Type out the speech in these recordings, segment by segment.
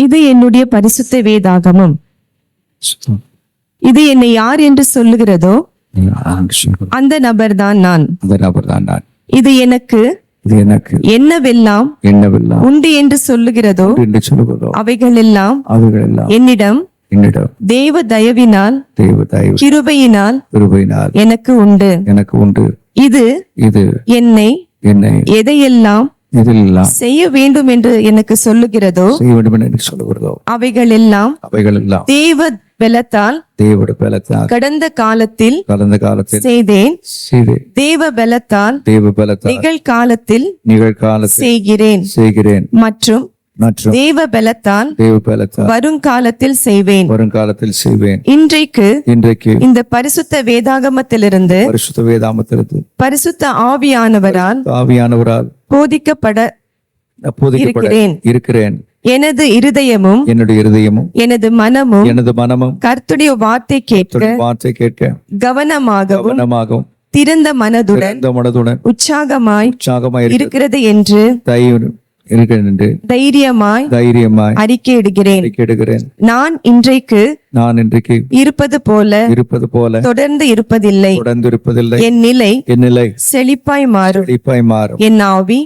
இது என்னுடைய பரிசுத்த வேதாகமம். இது என்னை யார் என்று சொல்லுகிறதோ அந்த நபர்தான் நான். இது எனக்கு என்னவெல்லாம் உண்டு என்று சொல்லுகிறதோ அவைகள் எல்லாம் என்னிடம் தேவ தயவினால் கிருபையினால் எனக்கு உண்டு. இது என்னை எதையெல்லாம் செய்ய வேண்டும் என்று எனக்கு சொல்லுகிறதோ அவைகள் எல்லாம் தேவ பலத்தால் கடந்த காலத்தில் செய்தேன். தேவ பலத்தால் நிகழ்காலத்தில் செய்கிறேன் மற்றும் தேவ பலத்தால் வருங்காலத்தில் செய்வேன். இன்றைக்கு இந்த பரிசுத்த வேதாகமத்திலிருந்து பரிசுத்த ஆவியானவரால் போதிக்கப்பட இருக்கிறேன். எனது இருதயமும் எனது மனமும் கர்த்தருடைய வார்த்தை கேட்க கவனமாகவும் திறந்த மனதுடன் உற்சாகமாய் இருக்கிறது என்று தைரியமாய் அறிக்கையிடுகிறேன். நான் இன்றைக்கு இருப்பது போல தொடர்ந்து இருப்பதில்லை. என் நிலை செழிப்பாய் மாறும். என் ஆவி,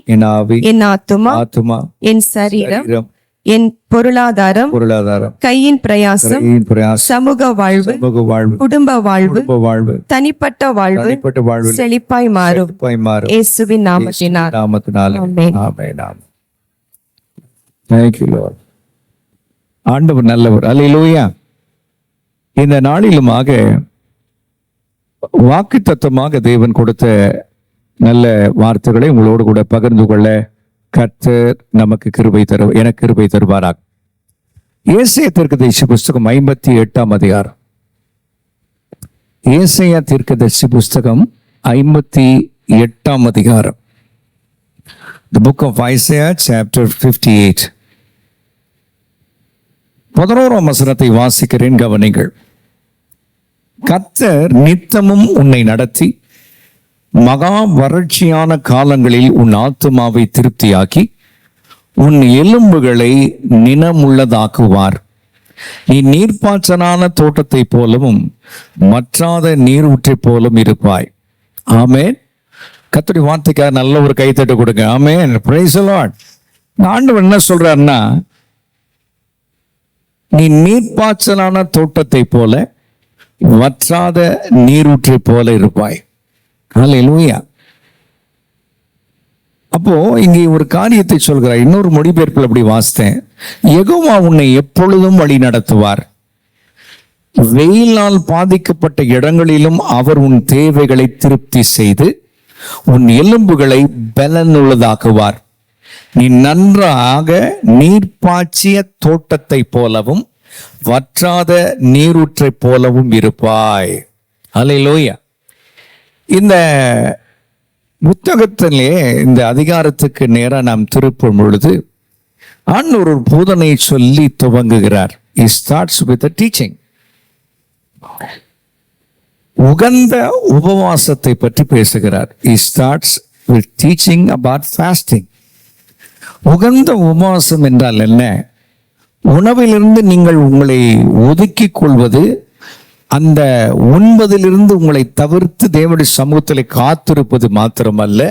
என் ஆத்துமா, என் சரீரம், என் பொருளாதாரம், கையின் பிரயாசம், சமூக வாழ்வு, குடும்ப வாழ்வு, தனிப்பட்ட வாழ்வு செழிப்பாய் மாறும். இயேசுவின் நாமத்தினால் ஆமென். Thank you, Lord. ஆண்டவர் நல்லவர். அல்லேலூயா. இந்த நாளிலுமாக வாக்குத்தத்தமாக தேவன் கொடுத்த நல்ல வார்த்தைகளை உங்களோடு கூட பகிர்ந்து கொள்ள கர்த்தர் நமக்கு எனக்கு கிருபை தருவாராக. ஏசாயா தீர்க்கதரிசி புஸ்தகம் 58ஆம் அதிகாரம். ஏசாயா தீர்க்கதரிசி புஸ்தகம் 58ஆம் அதிகாரம். The book of Isaiah chapter 58. 11ஆம் வசனத்தை வாசிக்கிறேன், கவனிங்கள். கர்த்தர் நித்தமும் உன்னை நடத்தி மகா வறட்சியான காலங்களில் உன் ஆத்துமாவை திருப்தியாக்கி உன் எலும்புகளை நினமுள்ளதாக்குவார். நீ நீர்ப்பாய்ச்சலான தோட்டத்தை போலவும் மற்றாத நீரூற்றை போலும் இருப்பாய். ஆமென். கர்த்தருடைய வார்த்தைக்காக நல்ல ஒரு கைத்தட்டு கொடுங்க. ஆமென். Praise the Lord. ஆண்டவர் என்ன சொல்றாருன்னா, நீ நீர்ப்பாய்ச்சலான தோட்டத்தை போல வற்றாத நீரூற்றை போல இருப்பாய். ஹல்லேலூயா. அப்போ இங்கே ஒரு காரியத்தை சொல்கிறார். இன்னொரு மொழிபெயர்ப்பில் அப்படி வாசித்தேன். யெகோவா உன்னை எப்பொழுதும் வழி நடத்துவார். வெயிலால் பாதிக்கப்பட்ட இடங்களிலும் அவர் உன் தேவைகளை திருப்தி செய்து உன் எலும்புகளை பலனுள்ளதாக்குவார். நீ நன்றாக நீர்ப்பாய்ச்சிய தோட்டத்தை போலவும் வற்றாத நீரூற்றை போலவும் இருப்பாய். அல்லேலூயா. இந்த புத்தகத்திலே இந்த அதிகாரத்துக்கு நேராக நாம் திருப்பும் பொழுது ஒரு போதனை சொல்லி துவங்குகிறார். He starts with a teaching. உகந்த உபவாசத்தை பற்றி பேசுகிறார். He starts with teaching about fasting. உகந்த உபவாசம் என்றால் என்ன? உணவிலிருந்து நீங்கள் உங்களை ஒதுக்கிக் கொள்வது, அந்த உண்பதிலிருந்து உங்களை தவிர்த்து தேவனுடைய சமூகத்தில் காத்திருப்பது மாத்திரமல்ல,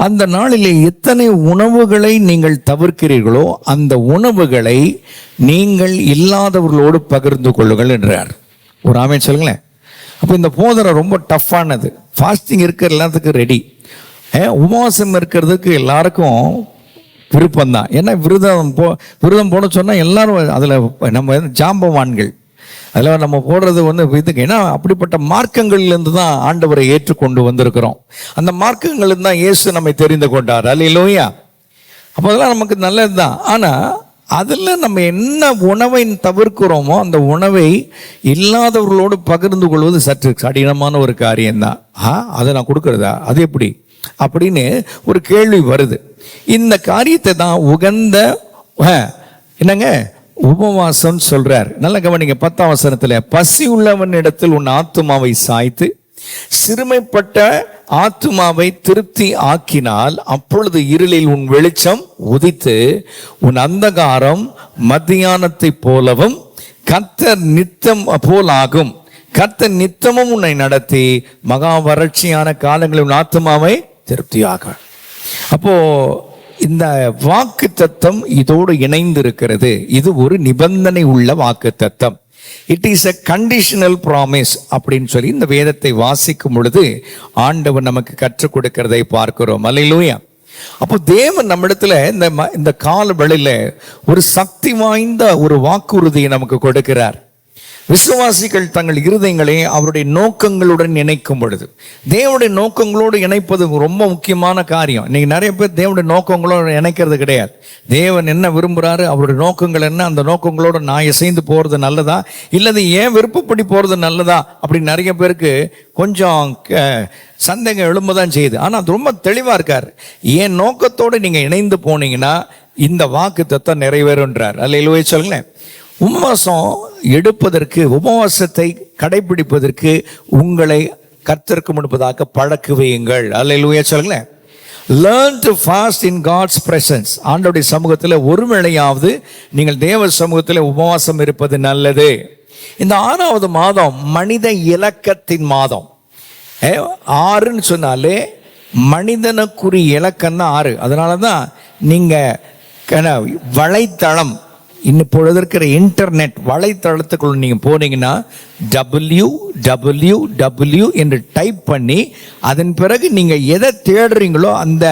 அந்த நாளிலே எத்தனை உணவுகளை நீங்கள் தவிர்க்கிறீர்களோ அந்த உணவுகளை நீங்கள் இல்லாதவர்களோடு பகிர்ந்து கொள்ளுங்கள் என்றார். ஒரு ஆமென் சொல்லுங்களேன். அப்போ இந்த போதனை ரொம்ப டஃப்பானது. ஃபாஸ்டிங் இருக்கிற எல்லாத்துக்கும் ரெடி, உபவாசம் இருக்கிறதுக்கு எல்லாருக்கும் விருப்பம்தான். ஏன்னா விரதம் போட சொன்னால் எல்லாரும் அதில் நம்ம ஜாம்பவான்கள், அதில் நம்ம போடுறது இதுக்கு. ஏன்னா அப்படிப்பட்ட மார்க்கங்கள்லேருந்து தான் ஆண்டவரை ஏற்றுக்கொண்டு வந்திருக்கிறோம். அந்த மார்க்கங்கள் தான் இயேசு நம்மை தெரிந்து கொண்டார். அல்லேலூயா. அப்போ அதெல்லாம் நமக்கு நல்லது தான். ஆனால் அதில் நம்ம என்ன உணவை தவிர்க்கிறோமோ அந்த உணவை இல்லாதவர்களோடு பகிர்ந்து கொள்வது சற்று கடினமான ஒரு காரியம்தான். அதை நான் கொடுக்கறதா, அது எப்படி அப்படின்னு ஒரு கேள்வி வருது. இந்த காரியத்தை தான் உகந்த என்னங்க உபவாசம் சொல்றார். நல்ல கவனிங்க. 10ஆம் வசனத்துல, பசி உள்ளவன் இடத்தில் உன் ஆத்துமாவை சாய்த்து சிறுமைப்பட்ட ஆத்துமாவை திருப்தி ஆக்கினால் அப்பொழுது இருளில் உன் வெளிச்சம் உதித்து உன் அந்தகாரம் மத்தியானத்தை போலவும் கர்த்தர் நித்தம் போலாகும். கர்த்தர் நித்தமும் உன்னை நடத்தி மகா வறட்சியான காலங்களில் உன் ஆத்துமாவை திருப்தியாக. அப்போ இந்த வாக்கு தத்தம் இதோடு இணைந்து இருக்கிறது. இது ஒரு நிபந்தனை உள்ள வாக்கு தத்தம். It is a conditional promise அப்படின்னு சொல்லி இந்த வேதத்தை வாசிக்கும் பொழுது ஆண்டவர் நமக்கு கற்றுக் கொடுக்கிறதை பார்க்கிறோம். அல்லேலூயா. அப்போ தேவன் நம்மிடத்துல இந்த கால வேளையில ஒரு சக்தி வாய்ந்த ஒரு வாக்குறுதியை நமக்கு கொடுக்கிறார். விசுவாசிகள் தங்கள் இருதயங்களை அவருடைய நோக்கங்களுடன் இணைக்கும் பொழுது, தேவனுடைய நோக்கங்களோடு இணைப்பது ரொம்ப முக்கியமான காரியம். இன்னைக்கு நிறைய பேர் தேவனுடைய நோக்கங்களோடு இணைக்கிறது கிடையாது. தேவன் என்ன விரும்புறாரு, அவருடைய நோக்கங்கள் என்ன, அந்த நோக்கங்களோடு நான் இசைந்து போறது நல்லதா இல்லது ஏன் விருப்பப்படி போறது நல்லதா அப்படின்னு நிறைய பேருக்கு கொஞ்சம் சந்தேகம் எழும்பதான் செய்யுது. ஆனா அது ரொம்ப தெளிவா இருக்காரு. என் நோக்கத்தோடு நீங்க இணைந்து போனீங்கன்னா இந்த வாக்கு தத்தம் நிறைவேறுன்றார். அல்லேலூயா சொல்லுங்களேன். உபவாசம் எடுப்பதற்கு, உபவாசத்தை கடைபிடிப்பதற்கு உங்களை கர்த்தருக்கு முன்பதாக பழக்குவீங்கள். அல்லேலூயா சொல்லுங்களேன். Learn to fast in God's presence. ஆண்டவருடைய சமூகத்தில் ஒரு வேளையாவது நீங்கள் தேவ சமூகத்தில் உபவாசம் இருப்பது நல்லது. இந்த 6வது மாதம் மனித இலக்கத்தின் மாதம். 6ன்னு சொன்னாலே மனிதனுக்குரிய இலக்கம் தான் 6. அதனால தான் நீங்க வலைத்தளம், இப்பொழுது இருக்கிற இன்டர்நெட் வலைத்தளத்துக்குள்ள நீங்க போனீங்கன்னா www என்று டைப் பண்ணி அதன் பிறகு நீங்க எதை தேடுறீங்களோ அந்த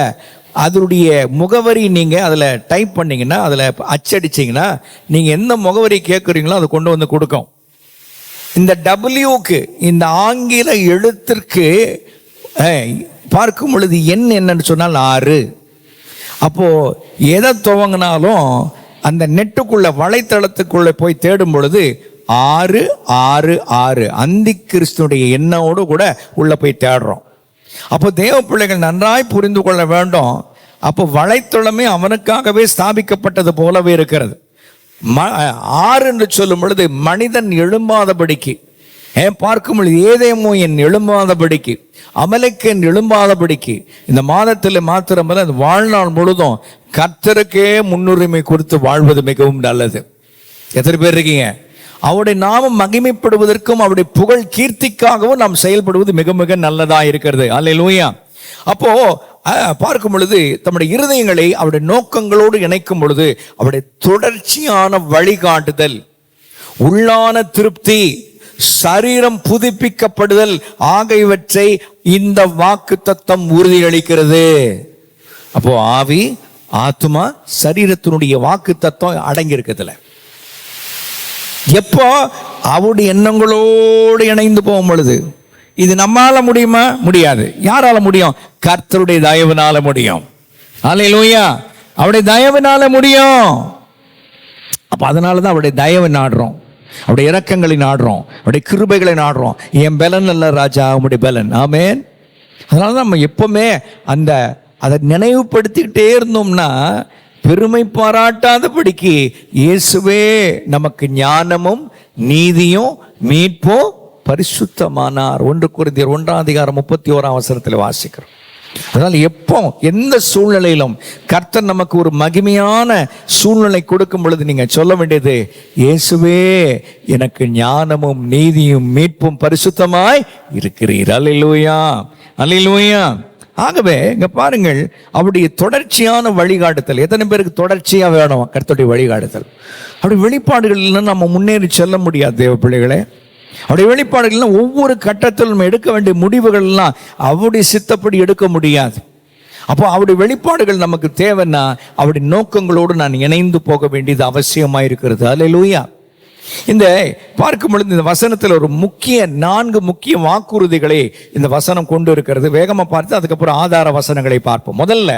அதனுடைய முகவரி நீங்க அதுல டைப் பண்ணீங்கன்னா, அதுல அச்சடிச்சீங்கன்னா நீங்க எந்த முகவரி கேட்குறீங்களோ அதை கொண்டு வந்து கொடுக்கும். இந்த டபிள்யூக்கு, இந்த ஆங்கில எழுத்திற்கு பார்க்கும் பொழுது என்னன்னு சொன்னால் 6. அப்போ எதை துவங்கினாலும் அந்த நெட்டுக்குள்ள வலைத்தளத்துக்குள்ள போய் தேடும் பொழுது 666 அந்தி கிறிஸ்துடைய எண்ணோடு கூட உள்ள போய் தேடுறோம். அப்போ தேவ பிள்ளைகள் நன்றாய் புரிந்து கொள்ள வேண்டும். அப்போ வலைத்தளமே அவனுக்காகவே ஸ்தாபிக்கப்பட்டது போலவே இருக்கிறது. 6 என்று சொல்லும் பொழுது மனிதன் எழும்பாதபடிக்கு, பார்க்கும் பொழுது ஏதேமோ என் எழும்பாதபடிக்கு, அமலேக்கன் எழும்பாதபடிக்கு இந்த மாதத்தில் மாத்திரமல்ல அந்த வாழ்நாள் முழுதும் கர்த்தருக்கே முன்னுரிமை கொடுத்து வாழ்வது மிகவும் நல்லது. எத்தனை பேர் இருக்கீங்க? அவருடைய நாமம் மகிமைப்படுவதற்கும் அவருடைய புகழ் கீர்த்திக்காகவும் நாம் செயல்படுவது மிக மிக நல்லதா இருக்கிறது. அல்லேலூயா. அப்போ பார்க்கும் பொழுது தம்முடைய இருதயங்களை அவருடைய நோக்கங்களோடு இணைக்கும் பொழுது அவருடைய தொடர்ச்சியான வழிகாட்டுதல், உள்ளான திருப்தி, சரீரம் புதுப்பிக்கப்படுதல் ஆகியவற்றை இந்த வாக்கு தத்தம் உறுதியளிக்கிறது. அப்போ ஆவி, ஆத்மா, சரீரத்தினுடைய வாக்கு தத்துவம் அடங்கி இருக்குதுல. எப்போ அவருடைய எண்ணங்களோடு இணைந்து போகும் பொழுது, இது நம்மால முடியுமா? முடியாது. யாரால முடியும்? கர்த்தருடைய தயவினால முடியும். அல்லேலூயா. அவருடைய தயவினால முடியும். அப்ப அதனாலதான் அவருடைய தயவை நாடுறோம், அவருடைய இரக்கங்களை நாடுறோம், அவருடைய கிருபைகளை நாடுறோம். என் பலன் அல்ல ராஜா, அவருடைய பலன். ஆமென். அதனாலதான் நம்ம எப்பவுமே அதை நினைவுபடுத்திக்கிட்டே இருந்தோம்னா பெருமை பாராட்டாதபடிக்கு இயேசுவே நமக்கு ஞானமும் நீதியும் மீட்பும் பரிசுத்தமானார். 1 கொரிந்தியர் 1:31 வாசிக்கிறோம். அதனால எப்போ எந்த சூழ்நிலையிலும் கர்த்தர் நமக்கு ஒரு மகிமையான சூழ்நிலை கொடுக்கும் பொழுது நீங்க சொல்ல வேண்டியது, இயேசுவே எனக்கு ஞானமும் நீதியும் மீட்பும் பரிசுத்தமாய் இருக்கிறீர். அல்லேலூயா, அல்லேலூயா. ஆகவே இங்க பாருங்கள், அவருடைய தொடர்ச்சியான வழிகாட்டுதல். எத்தனை பேருக்கு தொடர்ச்சியா வேணும் கர்த்தருடைய வழிகாட்டுதல்? அப்படி வெளிப்பாடுகள் நம்ம முன்னேறி செல்ல முடியாது தேவ பிள்ளைகளே. அவருடைய வெளிப்பாடுகள் ஒவ்வொரு கட்டத்திலும் எடுக்க வேண்டிய முடிவுகள் எல்லாம் அவருடைய சித்தப்படி எடுக்க முடியாது. அப்போ அவருடைய வெளிப்பாடுகள் நமக்கு தேவைன்னா அவருடைய நோக்கங்களோடு நான் இணைந்து போக வேண்டியது அவசியமாக இருக்கிறது. அல்லேலூயா. இந்த பார்க்கும் பொழுது இந்த வசனத்தில் ஒரு 4 முக்கிய வாக்குறுதிகளை இந்த வசனம் கொண்டு இருக்கிறது. வேகமா பார்த்து அதுக்கப்புறம் ஆதார வசனங்களை பார்ப்போம். முதல்ல,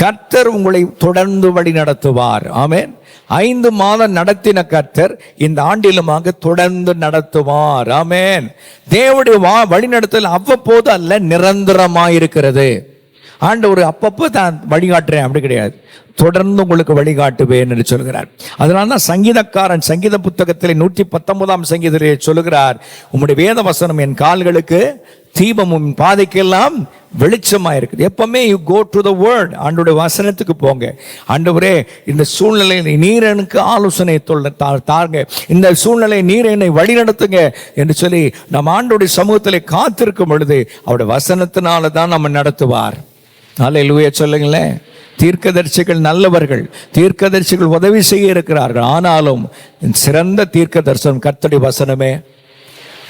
கர்த்தர் உங்களை தொடர்ந்து வழி நடத்துவார். ஆமென். 5 மாதம் நடத்தின கர்த்தர் இந்த ஆண்டிலுமாக தொடர்ந்து நடத்துவார். ஆமென். தேவனுடைய வழிநடத்தல் அவ்வப்போது அல்ல, நிரந்தரமாயிருக்கிறது. ஆண்டவர் அப்பப்போ தான் வழிகாட்டுறேன் அப்படி கிடையாது, தொடர்ந்து உங்களுக்கு வழிகாட்டுவேன் என்று சொல்கிறார். அதனால தான் சங்கீதக்காரன் சங்கீத புத்தகத்தில் 119 சங்கீதத்திலே சொல்லுகிறார், உம்முடைய வேத வசனம் என் கால்களுக்கு தீபமும் பாதைக்கெல்லாம் வெளிச்சமா இருக்குது. எப்பவுமே you go to the word, ஆண்டோட வசனத்துக்கு போங்க. ஆண்டவரே, இந்த சூழ்நிலையை நீர் எனக்கு ஆலோசனை தாருங்க, இந்த சூழ்நிலை நீர் என்னை வழி நடத்துங்க என்று சொல்லி நம்ம ஆண்டோடைய சமூகத்தில் காத்திருக்கும் பொழுது அவருடைய வசனத்தினால தான் நம்ம நடத்துவார். அல்லேலூயா சொல்லுங்களேன். தீர்க்கதரிசிகள் நல்லவர்கள், தீர்க்கதரிசிகள் உதவி செய்ய இருக்கிறார்கள். ஆனாலும் சிறந்த தீர்க்க தரிசனம் கர்த்தருடைய வசனமே.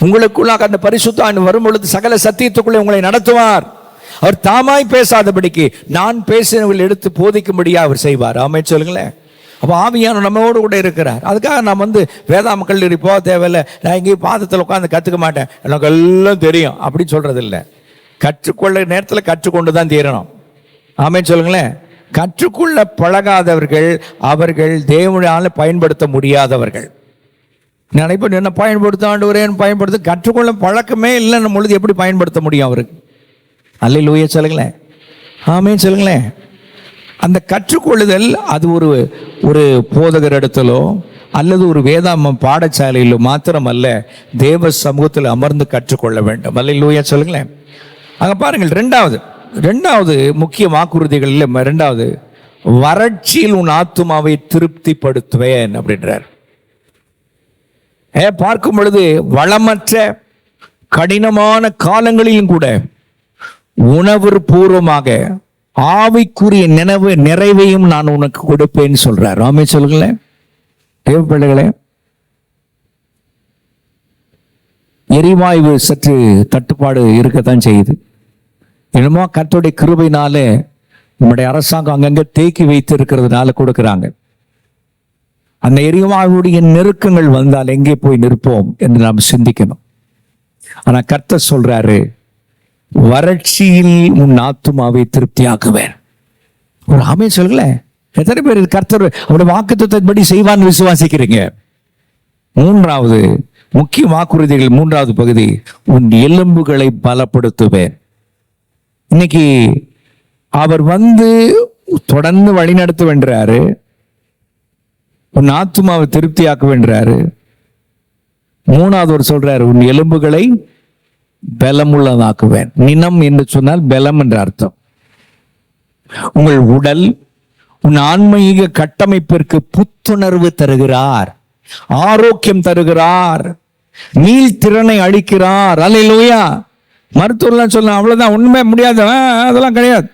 உங்களுக்குள்ளாக அந்த பரிசுத்த ஆண்டு வரும் பொழுது சகல சத்தியத்துக்குள்ளே உங்களை நடத்துவார். அவர் தாமாய் பேசாதபடிக்கு நான் பேசினவர்கள் எடுத்து போதிக்கும்படியா அவர் செய்வார். ஆமென் சொல்லுங்களேன். அப்போ ஆவியானவர் நம்மோடு கூட இருக்கிறார். அதுக்காக நான் வேதாம கல்லூரி போக தேவையில்லை, நான் எங்கேயும் பாதத்தில் உட்காந்து கற்றுக்க மாட்டேன், எனக்கு எல்லாம் தெரியும் அப்படின்னு சொல்றது இல்லை. கற்றுக்கொள்ள நேரத்தில் கற்றுக்கொண்டு தான் தீரணும். ஆமென் சொல்லுங்களேன். கற்றுக்கொள்ள பழகாதவர்கள் அவர்கள் தேவனால பயன்படுத்த முடியாதவர்கள். நினைப்ப என்ன பயன்படுத்த ஆண்டவரேன்னு பயன்படுத்த கற்றுக்கொள்ள பழக்கமே இல்லைன்னு பொழுது எப்படி பயன்படுத்த முடியும் அவருக்கு? அல்லேலூயா சொல்லுங்களேன். ஆமென் சொல்லுங்களேன். அந்த கற்றுக்கொள்ளுதல் அது ஒரு போதகர் இடத்திலோ அல்லது ஒரு வேதாம பாடசாலையிலோ மாத்திரமல்ல, தேவ சமூகத்தில் அமர்ந்து கற்றுக்கொள்ள வேண்டும். அல்லேலூயா சொல்லுங்களேன். அங்க பாருங்கள், ரெண்டாவது முக்கிய வாக்குறுதிகள் இல்லை. ரெண்டாவது, வறட்சியில் உன் ஆத்துமாவை திருப்திப்படுத்துவேன் அப்படின்றார். பார்க்கும் பொழுது வளமற்ற கடினமான காலங்களிலும் கூட உணவு பூர்வமாக ஆவிக்குரிய நிறைவையும் நான் உனக்கு கொடுப்பேன்னு சொல்றார். ஆமென் சொல்லுங்களேன். தேவ பிள்ளைகளே, எரிவாயு சற்று தட்டுப்பாடு இருக்கத்தான் செய்யுது. என்னமோ கர்த்தருடைய கிருபையினால நம்முடைய அரசாங்கம் அங்கங்க தேக்கி வைத்து இருக்கிறதுனால கொடுக்கிறாங்க. அந்த எரிவாயுடைய நெருக்கங்கள் வந்தால் எங்கே போய் நிற்போம் என்று நாம் சிந்திக்கணும். ஆனா கர்த்தர் சொல்றாரு, வறட்சியில் உன் ஆத்துமாவை திருப்தியாக்குவேன். ஒரு ஆமென் சொல்லுங்களேன். எத்தனை பேர் கர்த்தர் அவருடைய வாக்குத்தத்தப்படி செய்வான்னு விசுவாசிக்கிறீங்க? மூன்றாவது முக்கிய வாக்குறுதிகள், மூன்றாவது பகுதி, உன் எலும்புகளை பலப்படுத்துவேன். இன்னைக்கு அவர் தொடர்ந்து வழி நடத்த வென்றாரு, உன் ஆத்துமாவை திருப்தியாக்க வென்றாரு. மூணாவது ஒரு சொல்றாரு, உன் எலும்புகளை பலமுள்ளதாக்குவேன். நினம் என்று சொன்னால் பலம் என்ற அர்த்தம். உங்கள் உடல், உன் ஆன்மீக கட்டமைப்பிற்கு புத்துணர்வு தருகிறார், ஆரோக்கியம் தருகிறார், நீள் திறனை அளிக்கிறார். அல்லேலூயா. மருத்துவர்லாம் சொல்ல அவ்வளவுதான், ஒண்ணுமே முடியாது, அதெல்லாம் கிடையாது.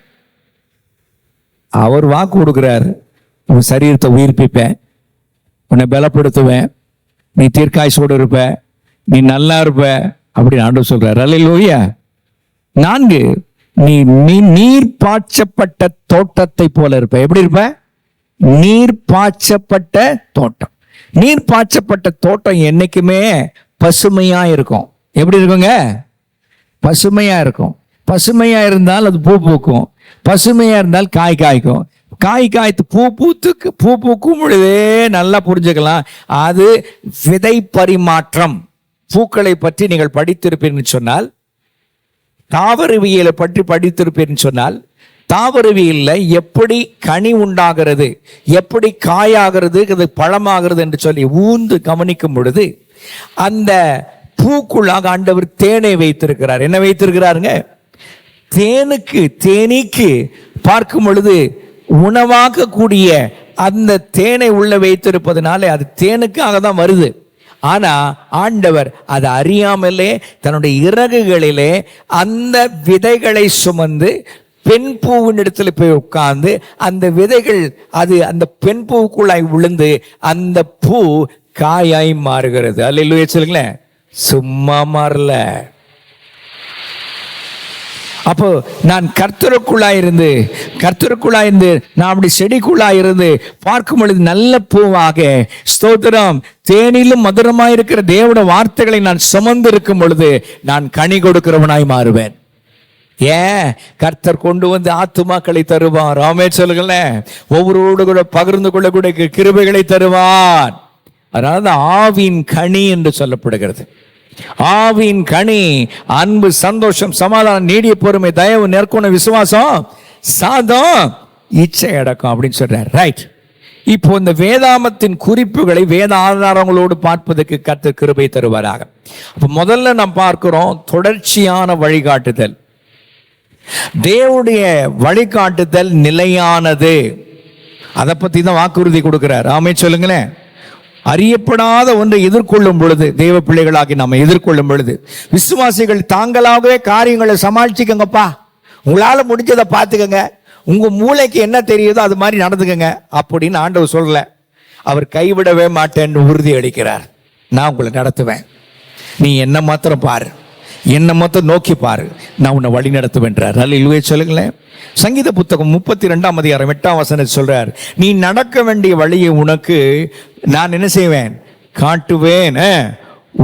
அவர் வாக்கு கொடுக்கிறார், உன் சரீரத்தை உயிர்ப்பிப்பேன், உன்னை பலப்படுத்துவேன், நீ தீர்க்காயுசோடு இருப்ப, நீ நல்லா இருப்ப அப்படின்னு ஆண்டவர் சொல்றார். அல்லேலூயா. 4, நீ நீர் பாய்ச்சப்பட்ட தோட்டத்தை போல இருப்ப. எப்படி இருப்ப? நீர் பாய்ச்சப்பட்ட தோட்டம். நீர் பாய்ச்சப்பட்ட தோட்டம் என்னைக்குமே பசுமையா இருக்கும். எப்படி இருக்குங்க? பசுமையா இருக்கும். பசுமையா இருந்தால் அது பூ பூக்கும், பசுமையா இருந்தால் காய் காய்க்கும். காய் காய்த்து பூ பூக்கும் பொழுதே நல்லா புரிஞ்சுக்கலாம், அது விதை பரிமாற்றம். பூக்களை பற்றி நீங்கள் படித்திருப்பீர்கள் சொன்னால், தாவரவியலை பற்றி படித்திருப்பீர்கள் சொன்னால், தாவரவியல்ல எப்படி கனி உண்டாகிறது, எப்படி காயாகிறது, அது பழமாகிறது என்று சொல்லி ஊர்ந்து கவனிக்கும் பொழுது அந்த பூக்குள்ளாக ஆண்டவர் தேனை வைத்திருக்கிறார். என்ன வைத்திருக்கிறாருங்க? தேனீக்கு பார்க்கும் பொழுது உணவாக்க கூடிய அந்த தேனை உள்ள வைத்திருப்பதனால அது தேனுக்காக தான் வருது. ஆனா ஆண்டவர் அதை அறியாமலே தன்னுடைய இறகுகளிலே அந்த விதைகளை சுமந்து பெண் பூவின் இடத்துல போய் உட்கார்ந்து அந்த விதைகள் அந்த பெண் பூவுக்குள்ளாய் விழுந்து அந்த பூ காயாய் மாறுகிறது. அல்லேலூயா சொல்லுங்களேன். சும்மா மாறல. அப்போ நான் கர்த்தருக்குள்ளாயிருந்து நான் அப்படி செடிக்குள்ளாயிருந்து பார்க்கும் பொழுது நல்ல பூவாக, ஸ்தோத்திரம், தேனிலும் மதுரமாயிருக்கிற தேவனுடைய வார்த்தைகளை நான் சுமந்து இருக்கும் பொழுது நான் கனி கொடுக்கிறவனாய் மாறுவேன். ஏன்? கர்த்தர் கொண்டு வந்து ஆத்துமாக்களை தருவார். ஆமென் சொல்லுங்களேன். ஒவ்வொருவரோடு கூட பகிர்ந்து கொள்ளக்கூடிய கிருபைகளை தருவார். அதனால ஆவின் கனி என்று சொல்லப்படுகிறது. ஆவின் கனி அன்பு, சந்தோஷம், சமாதானம், நீடிய பொறுமை, தயவு, நற்குணம், விசுவாசம், சாந்தம், இச்சை அடக்கம் அப்படின்னு சொல்றார். ரைட். இப்போ இந்த வேதாமத்தின் குறிப்புகளை வேத ஆதாரங்களோடு பார்ப்பதற்கு கர்த்தர் கிருபை தருவாராக. அப்ப முதல்ல நாம் பார்க்கிறோம் தொடர்ச்சியான வழிகாட்டுதல். தேவனுடைய வழிகாட்டுதல் நிலையானது. அதை பத்தி தான் வாக்குறுதி கொடுக்கிறார். ஆமே சொல்லுங்களேன். அறியப்படாத ஒன்றை எதிர்கொள்ளும் பொழுது, தேவ பிள்ளைகளாகி நாம எதிர்கொள்ளும் பொழுது, விசுவாசிகள் தாங்களாகவே காரியங்களை சமாளிச்சுக்கங்கப்பா, உங்களால முடிஞ்சதை பார்த்துக்கங்க, உங்க மூளைக்கு என்ன தெரியுதோ அது மாதிரி நடந்துக்கங்க அப்படின்னு ஆண்டவர் சொல்லல. அவர் கைவிடவே மாட்டேன்னு உறுதி அளிக்கிறார். நான் உங்களை நடத்துவேன், நீ என்ன மாத்திரம் பாரு, என்ன மாத்திரம் நோக்கி பாரு, நான் உன்னை வழி நடத்துவேன்றார். அல்லேலூயா சொல்லுங்களேன். சங்கீத புத்தகம் 32ஆம் அதிகாரம் 8ஆம் வசனத்தை சொல்றார், நீ நடக்க வேண்டிய வழியை உனக்கு நான் என்ன செய்வேன், காட்டுவேன்,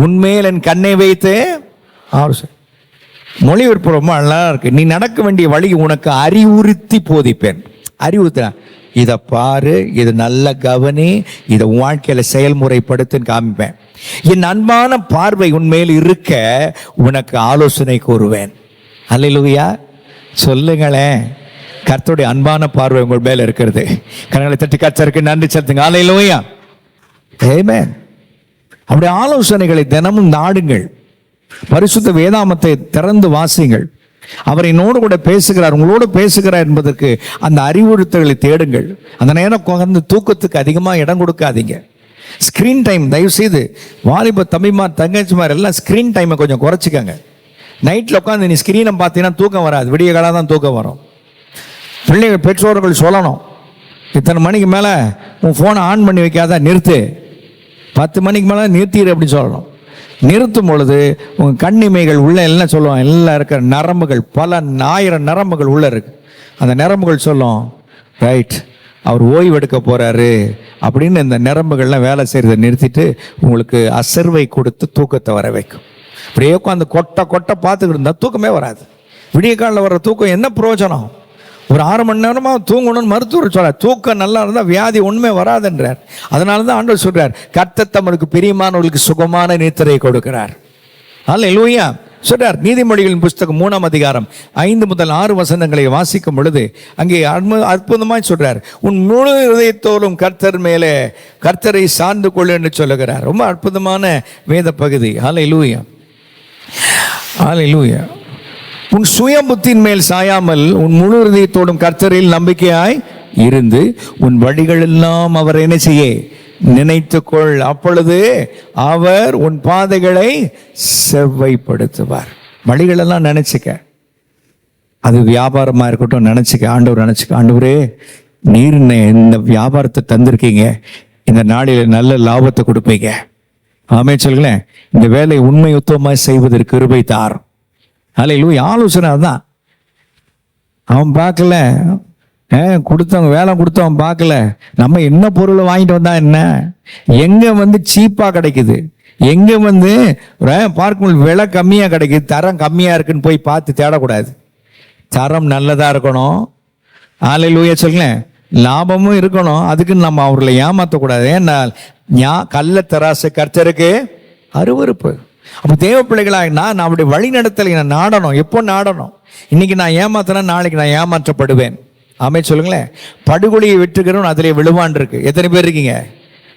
உன்மேல் என் கண்ணை வைத்து. மொழிபெயர்ப்பு ரொம்ப நல்லா இருக்கு. நீ நடக்க வேண்டிய வழி உனக்கு அறிவுறுத்தி போதிப்பேன். அறிவுறுத்த, இதை பாரு, இது நல்ல கவனி, இதை வாழ்க்கையில செயல்முறைப்படுத்துன்னு காமிப்பேன். என் அன்பான பார்வை உன்மேல் இருக்க உனக்கு ஆலோசனை கூறுவேன். அல்லேலூயா சொல்லுங்களேன். கர்த்தருடைய அன்பான பார்வை உங்கள் மேல இருக்கிறது. கரங்களை தட்டி கர்த்தருக்கு நன்றி செலுத்துங்க. அல்லேலூயா. ஆமென். அப்படி ஆலோசனைகளை தினமும் நாடுங்கள். பரிசுத்த வேதாமத்தை திறந்து வாசிங்கள். அவர் என்னோடு கூட பேசுகிறார், உங்களோடு பேசுகிறார் என்பதற்கு அந்த அறிவுறுத்தல்களை தேடுங்கள். அந்த நேரம் குறைந்து தூக்கத்துக்கு அதிகமாக இடம் கொடுக்காதீங்க. ஸ்கிரீன் டைம் தயவு செய்து வாலிப தம்பிமார் தங்கச்சிமார் எல்லாம் ஸ்கிரீன் டைமை கொஞ்சம் குறைச்சிக்கங்க. நைட்டில் உட்காந்து நீ ஸ்கிரீனை பார்த்தீங்கன்னா தூக்கம் வராது, விடிய காலம் தான் தூக்கம் வரும். பிள்ளைகள் பெற்றோர்கள் சொல்லணும், இத்தனை மணிக்கு மேலே உன் ஃபோனை ஆன் பண்ணி வைக்காத, நிறுத்து, 10 மணிக்கு மேலே நிறுத்திடு அப்படின்னு சொல்லணும். நிறுத்தும் பொழுது உங்கள் கண்ணிமைகள் உள்ள எல்லாம் சொல்லுவோம், எல்லாம் இருக்கிற நரம்புகள், பல 1000 நரம்புகள் உள்ள இருக்கு. அந்த நரம்புகள் சொல்லும், ரைட், அவர் ஓய்வு எடுக்க போறாரு அப்படின்னு. இந்த நரம்புகள்லாம் வேலை செய்யறதை நிறுத்திட்டு உங்களுக்கு அசர்வை கொடுத்து தூக்கத்தை வர வைக்கும். அப்படியே உட்காந்து கொட்டை பார்த்துக்கிட்டு இருந்தால் தூக்கமே வராது. விடிய காலில் வர்ற தூக்கம் என்ன பிரயோஜனம்? ஒரு 6 மணி நேரமாக தூங்கணும்னு மருத்துவர் சொல்றார். தூக்கம் நல்லா இருந்தால் வியாதி ஒன்றுமே வராதுன்றார். அதனால தான் ஆண்டவர் சொல்றார், கர்த்தர் தமக்கு பிரியமானவர்களுக்கு சுகமான நித்திரை கொடுக்கிறார். அல்லேலூயா சொல்றார். நீதிமொழிகளின் புஸ்தகம் 3ஆம் அதிகாரம் 5 முதல் 6 வசனங்களை வாசிக்கும் பொழுது அங்கே அற்புதமாய் சொல்றார், உன் முழு இதயத்தோடும் கர்த்தர் மேலே கர்த்தரை சார்ந்து கொள்ளு என்று சொல்லுகிறார். ரொம்ப அற்புதமான வேத பகுதி. அல்லேலூயா அல்லேலூயா. உன் சுய புத்தின் மேல் சாயாமல் உன் முழு இதயத்தோடும் கர்த்தரில் நம்பிக்கையாய் இருந்து உன் வழிகளெல்லாம் அவர் என்ன செய்ய நினைத்துக்கொள், அப்பொழுது அவர் உன் பாதைகளை செவ்வைப்படுத்துவார். வழிகளெல்லாம் நினைச்சுக்க, அது வியாபாரமா இருக்கட்டும் நினைச்சுக்க. ஆண்டவர் நினைச்சுக்க, ஆண்டவரே நீர் இந்த வியாபாரத்தை தந்திருக்கீங்க, இந்த நாளில் நல்ல லாபத்தை கொடுப்பீங்க. ஆமே சொல்லுங்களேன். இந்த வேலை உண்மை உத்தமமாய் செய்வதற்கு கிருபை தார். அல்லேலூயா. ஆலோசனை தான். அவன் பார்க்கல, கொடுத்தவங்க வேலை கொடுத்தவன் பார்க்கல, நம்ம என்ன பொருளை வாங்கிட்டு வந்தா என்ன, எங்க சீப்பா கிடைக்குது, எங்க பார்க்கும் விலை கம்மியா கிடைக்குது, தரம் கம்மியா இருக்குன்னு போய் பார்த்து தேடக்கூடாது. தரம் நல்லதா இருக்கணும். அல்லேலூயா சொல்லுங்களேன். லாபமும் இருக்கணும். அதுக்கு நம்ம அவர்களை ஏமாற்றக்கூடாது. ஏன்னா கள்ள தராசு கர்த்தருக்கு அருவருப்பு. அப்போ தேவ பிள்ளைகளாக நான் அவருடைய வழி நடத்தலை நான் நாடணும். எப்போ நாடணும்? இன்னைக்கு நான் ஏமாத்தினா நாளைக்கு நான் ஏமாற்றப்படுவேன். ஆமே சொல்லுங்களேன். படுகொலியை வெற்றுகிறவன் அதிலே விழுவான் இருக்கு. எத்தனை பேர் இருக்கீங்க?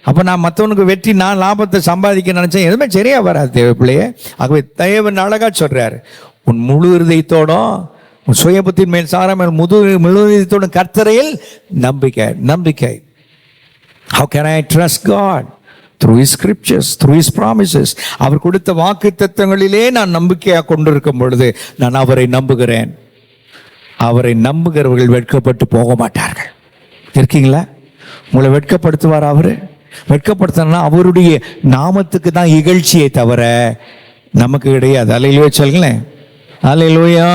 அப்போ நான் மற்றவனுக்கு வெற்றி நான் லாபத்தை சம்பாதிக்க நினைச்சேன், எதுவுமே சரியா வராது தேவ பிள்ளையே. ஆகவே தேவன் அழகா சொல்றாரு, உன் முழு இருதயத்தோடும் உன் சுய புத்தின் மேல் சாராமல் முழு இதயத்தோடும் கர்த்தரையில் நம்பிக்கை. How can I trust God? Through His scriptures, through His promises. அவர் கொடுத்த வாக்குத்தத்தங்களிலே நான் நம்பிக்கையாக கொண்டிருக்கும் பொழுது நான் அவரை நம்புகிறேன். அவரை நம்புகிறவர்கள் வெட்கப்பட்டு போக மாட்டார்கள். இருக்கீங்களா? உங்களை வெட்கப்படுத்துவார் அவரு? வெட்கப்படுத்தினா அவருடைய நாமத்துக்கு தான் இகழ்ச்சியை தவிர நமக்கு கிடையாது. அல்லேலூயா சொல்லுங்களேன். அல்லேலூயா.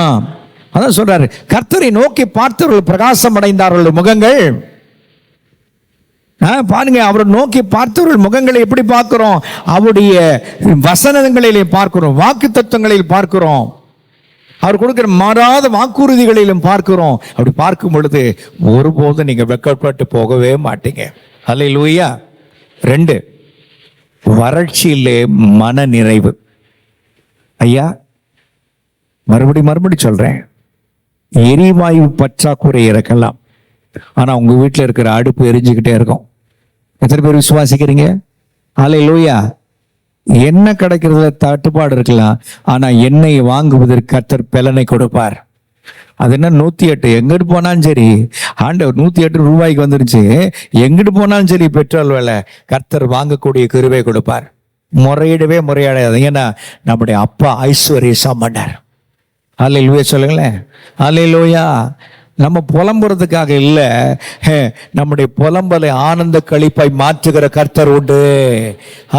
அதான் சொல்றாரு, கர்த்தரை நோக்கி பார்த்தவர்கள் பிரகாசம் அடைந்தார்கள் முகங்கள். பாருங்க, அவரை நோக்கி பார்த்தவர்கள் முகங்களை எப்படி பார்க்கிறோம்? அவருடைய வசனங்களிலே பார்க்கிறோம், வாக்கு தத்துவங்களில் பார்க்கிறோம், அவர் கொடுக்கிற மாறாத வாக்குறுதிகளிலும் பார்க்கிறோம். அப்படி பார்க்கும் பொழுது ஒருபோதும் நீங்க வெட்கப்பட்டு போகவே மாட்டீங்க. அல்லேலூயா. 2, வறட்சியிலே மன நிறைவு. ஐயா மறுபடி சொல்றேன், எரிவாயு பற்றாக்குறை இருக்கலாம், ஆனா உங்க வீட்டில் இருக்கிற அடுப்பு எரிஞ்சுக்கிட்டே இருக்கும். எத்தனை பேர் விசுவாசிக்கிறீங்க? அல்லேலூயா. என்ன கிடைக்கிறதுல தட்டுப்பாடு இருக்கலாம், ஆனா எண்ணெய் வாங்குவதற்கு கர்த்தர் பலனை கொடுப்பார். அது என்ன 108 எங்கிட்டு போனாலும் சரி, ஆண்டவர் 108 ரூபாய்க்கு வந்துருச்சு, எங்கிட்டு போனாலும் சரி பெட்ரோல் விலை கர்த்தர் வாங்கக்கூடிய கிருபை கொடுப்பார். முறையிடவே முறையாடாது. ஏன்னா நம்முடைய அப்பா ஐஸ்வர்ய மன்னர். அல்லேலூயா சொல்லுங்களேன். அல்லேலூயா. நம்ம புலம்புறதுக்காக இல்லை, நம்முடைய புலம்பலை ஆனந்த களிப்பாய் மாற்றுகிற கர்த்தர் உண்டு.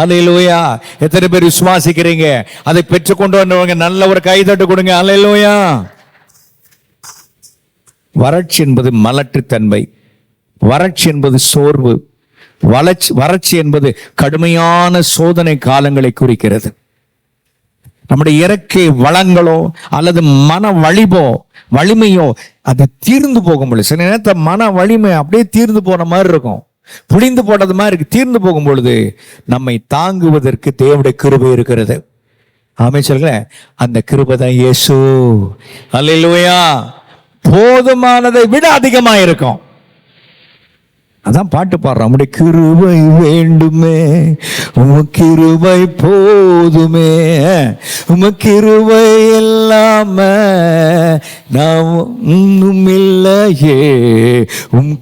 அல்லேலூயா. எத்தனை பேர் விசுவாசிக்கிறீங்க? அதை பெற்றுக்கொண்டு வந்தவங்க நல்ல ஒரு கைதட்டு கொடுங்க. அல்லேலூயா. வறட்சி என்பது மலட்டுத்தன்மை, வறட்சி என்பது சோர்வு, வறட்சி என்பது கடுமையான சோதனை காலங்களை குறிக்கிறது. நம்முடைய இயற்கை வளங்களோ அல்லது மன வலிமையோ அது தீர்ந்து போக முடியும். சில நேரத்தை மன வலிமை அப்படியே தீர்ந்து போன மாதிரி இருக்கும், புளிந்து போனது மாதிரி இருக்கு. தீர்ந்து போகும் பொழுது நம்மை தாங்குவதற்கு தேவனுடைய கிருபை இருக்கிறது. ஆமென் சொல்லுங்க. அந்த கிருபை தான் இயேசு. அல்லேலூயா. போதுமானதை விட அதிகமா இருக்கும். அதான் பாட்டு பாடுறோம். நம்முடைய கிருபை வேண்டுமே, கிருபை போதுமே, கிருபை இல்லாம நாம் ஒன்றும் இல்லையே,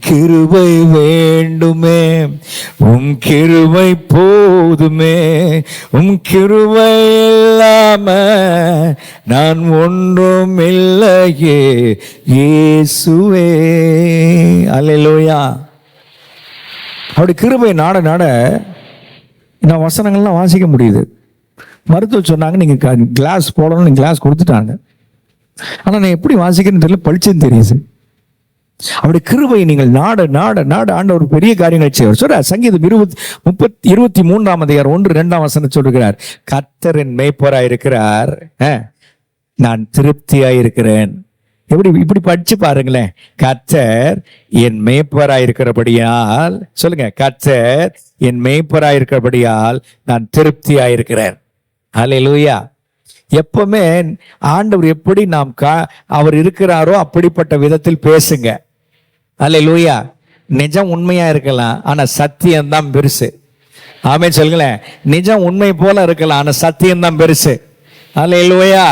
கிருபை வேண்டுமே, கிருபை போதுமே, கிருபை இல்லாம நான் ஒன்றும் இல்லையே இயேசுவே. அல்லேலூயா. அப்படி கிருபை நாட நாட நான் வசனங்கள்லாம் வாசிக்க முடியுது. மருத்துவர் சொன்னாங்க நீங்கள் கிளாஸ் போடணும், நீங்கள் கிளாஸ் கொடுத்துட்டாங்க. ஆனால் நான் எப்படி வாசிக்கிறேன்னு தெரியல, பளிச்சுன்னு தெரியுது. அப்படி கிருபை நீங்கள் நாட நாட நாட ஆண்டவர் பெரிய காரியங்கள் செய்வார். சொல்ற சங்கீதம் 23 அதிகாரம் 1-2 வசனம் சொல்லுகிறார், கர்த்தரின் மேய்ப்பராய் இருக்கிறார், நான் திருப்தியாய் இருக்கிறேன். இப்படி படிச்சு பாருங்களேன். கர்த்தர் என் மேய்ப்பராய் இருக்கிறபடியால், சொல்லுங்க, கர்த்தர் என் மேய்ப்பராய் இருக்கிறபடியால் நான் திருப்தியாய் இருக்கிறேன். அல்லேலூயா. எப்பவுமே ஆண்டவர் எப்படி நாம் அவர் இருக்கிறாரோ அப்படிப்பட்ட விதத்தில் பேசுங்க. அல்லேலூயா. நிஜம் உண்மையா இருக்கலாம், ஆனா சத்தியம் தான் பெருசு. ஆமென் சொல்லுங்களேன். நிஜம் உண்மை போல இருக்கலாம், ஆனா சத்தியம் தான் பெருசு. அல்லேலூயா.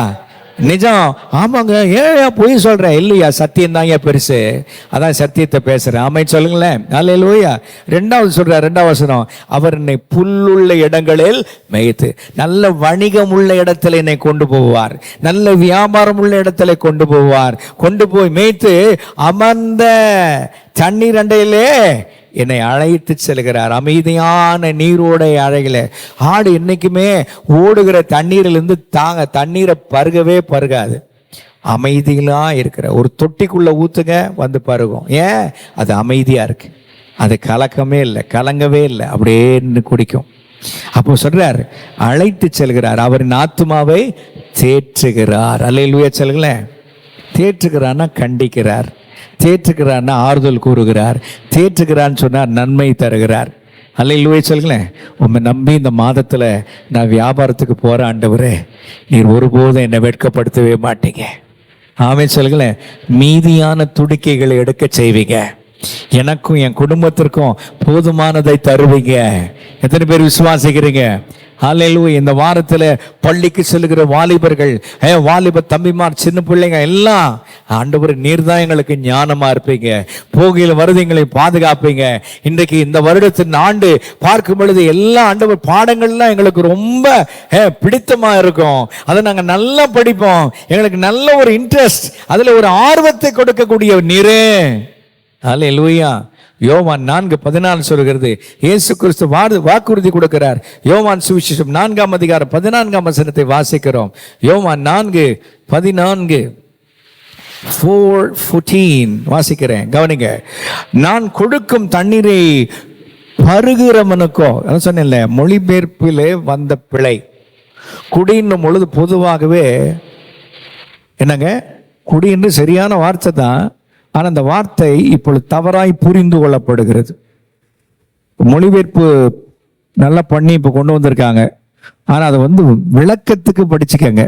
நிஜம் ஆமாங்க, ஏன் பொய் சொல்ற? இல்லையா, சத்தியம் தாங்க பெருசு, அதான் சத்தியத்தை பேசுறேன். ஆமென் சொல்லுங்களேன். அல்லேலூயா. 2வது சொல்றார், 2வது வசனம், அவர் என்னை புல்லுள்ள இடங்களில் மேய்த்து, நல்ல வணிகம் உள்ள இடத்துல என்னை கொண்டு போவார், நல்ல வியாபாரம் உள்ள இடத்துல கொண்டு போவார். கொண்டு போய் மேய்த்து அமர்ந்த தண்ணீர் அண்டையிலே என்னை அழைத்து செல்கிறார். அமைதியான நீரோடை அழகில. ஆடு என்னைக்குமே ஓடுகிற தண்ணீரிலிருந்து தண்ணீரை பருகாது. அமைதியா இருக்கிற ஒரு தொட்டிக்குள்ள ஊத்துங்க, வந்து பருகும். ஏன்? அது அமைதியா இருக்கு, அது கலக்கமே இல்லை, கலங்கவே இல்லை, அப்படியே குடிக்கும். அப்போ சொல்றார், அழைத்து செல்கிறார், அவரின் ஆத்துமாவை தேற்றுகிறார். அல்லேலூயா சொல்லுங்களேன். தேற்றுகிறார்னா கண்டிக்கிறார், தேற்றுகிறார்னா ஆறுதல் கூறுகிறார், தேற்றுகிறான்னு சொன்னார் நன்மை தருகிறார். அல்லேலூயா சொல்லுங்களேன். உண்மை நம்பி இந்த மாதத்துல நான் வியாபாரத்துக்கு போற ஆண்டவரே, நீர் ஒருபோதும் என்னை வெட்கப்படுத்தவே மாட்டீங்க. ஆமென் சொல்லுங்களேன். மீதியான துடிக்கைகளை எடுக்க செய்வீங்க, எனக்கும் என் குடும்பத்திற்கும் போதுமானதை தருவீங்க. எத்தனை பேர் விசுவாசிக்கிறீங்க? அல்லேலூயா. இந்த வாரத்துல பள்ளிக்கு செல்லுகிற வாலிபர்கள், வாலிப தம்பிமார், சின்ன பிள்ளைங்க எல்லாம், ஆண்டவர் நீர் தான் எங்களுக்கு ஞானமா இருப்பீங்க, போகையில் வருது எங்களை பாதுகாப்பீங்க. இன்றைக்கு இந்த வருடத்தின் ஆண்டு பார்க்கும் பொழுது எல்லா ஆண்டவர் பாடங்கள்லாம் எங்களுக்கு ரொம்ப பிடித்தமா இருக்கும். அதை நாங்க நல்லா படிப்போம், எங்களுக்கு நல்ல ஒரு இன்ட்ரெஸ்ட், அதுல ஒரு ஆர்வத்தை கொடுக்கக்கூடிய நீரே. அல்லேலூயா. யோவான் 4:14 சொல்கிறது, இயேசு கிறிஸ்து வாக்குறுதி கொடுக்கிறார். யோவான் சுவிசேஷம் 4ஆம் அதிகாரம் 14ஆம் வசனத்தை வாசிக்கிறோம். யோவான் 4:14 4:14 வாசிக்கிறேன், கவனிங்க. நான் கொடுக்கும் தண்ணீரை பருகிறவனுக்கோ, சொன்னேன்ல, மொழிபெயர்ப்பிலே வந்த பிழை. குடின்னும் பொழுது பொதுவாகவே என்னங்க, குடின்னு சரியான வார்த்தை தான், ஆனால் அந்த வார்த்தை இப்பொழுது தவறாய் புரிந்து கொள்ளப்படுகிறது. மொழிபெயர்ப்பு நல்லா பண்ணி இப்போ கொண்டு வந்திருக்காங்க, ஆனால் அதை விளக்கத்துக்கு படிச்சுக்கங்க.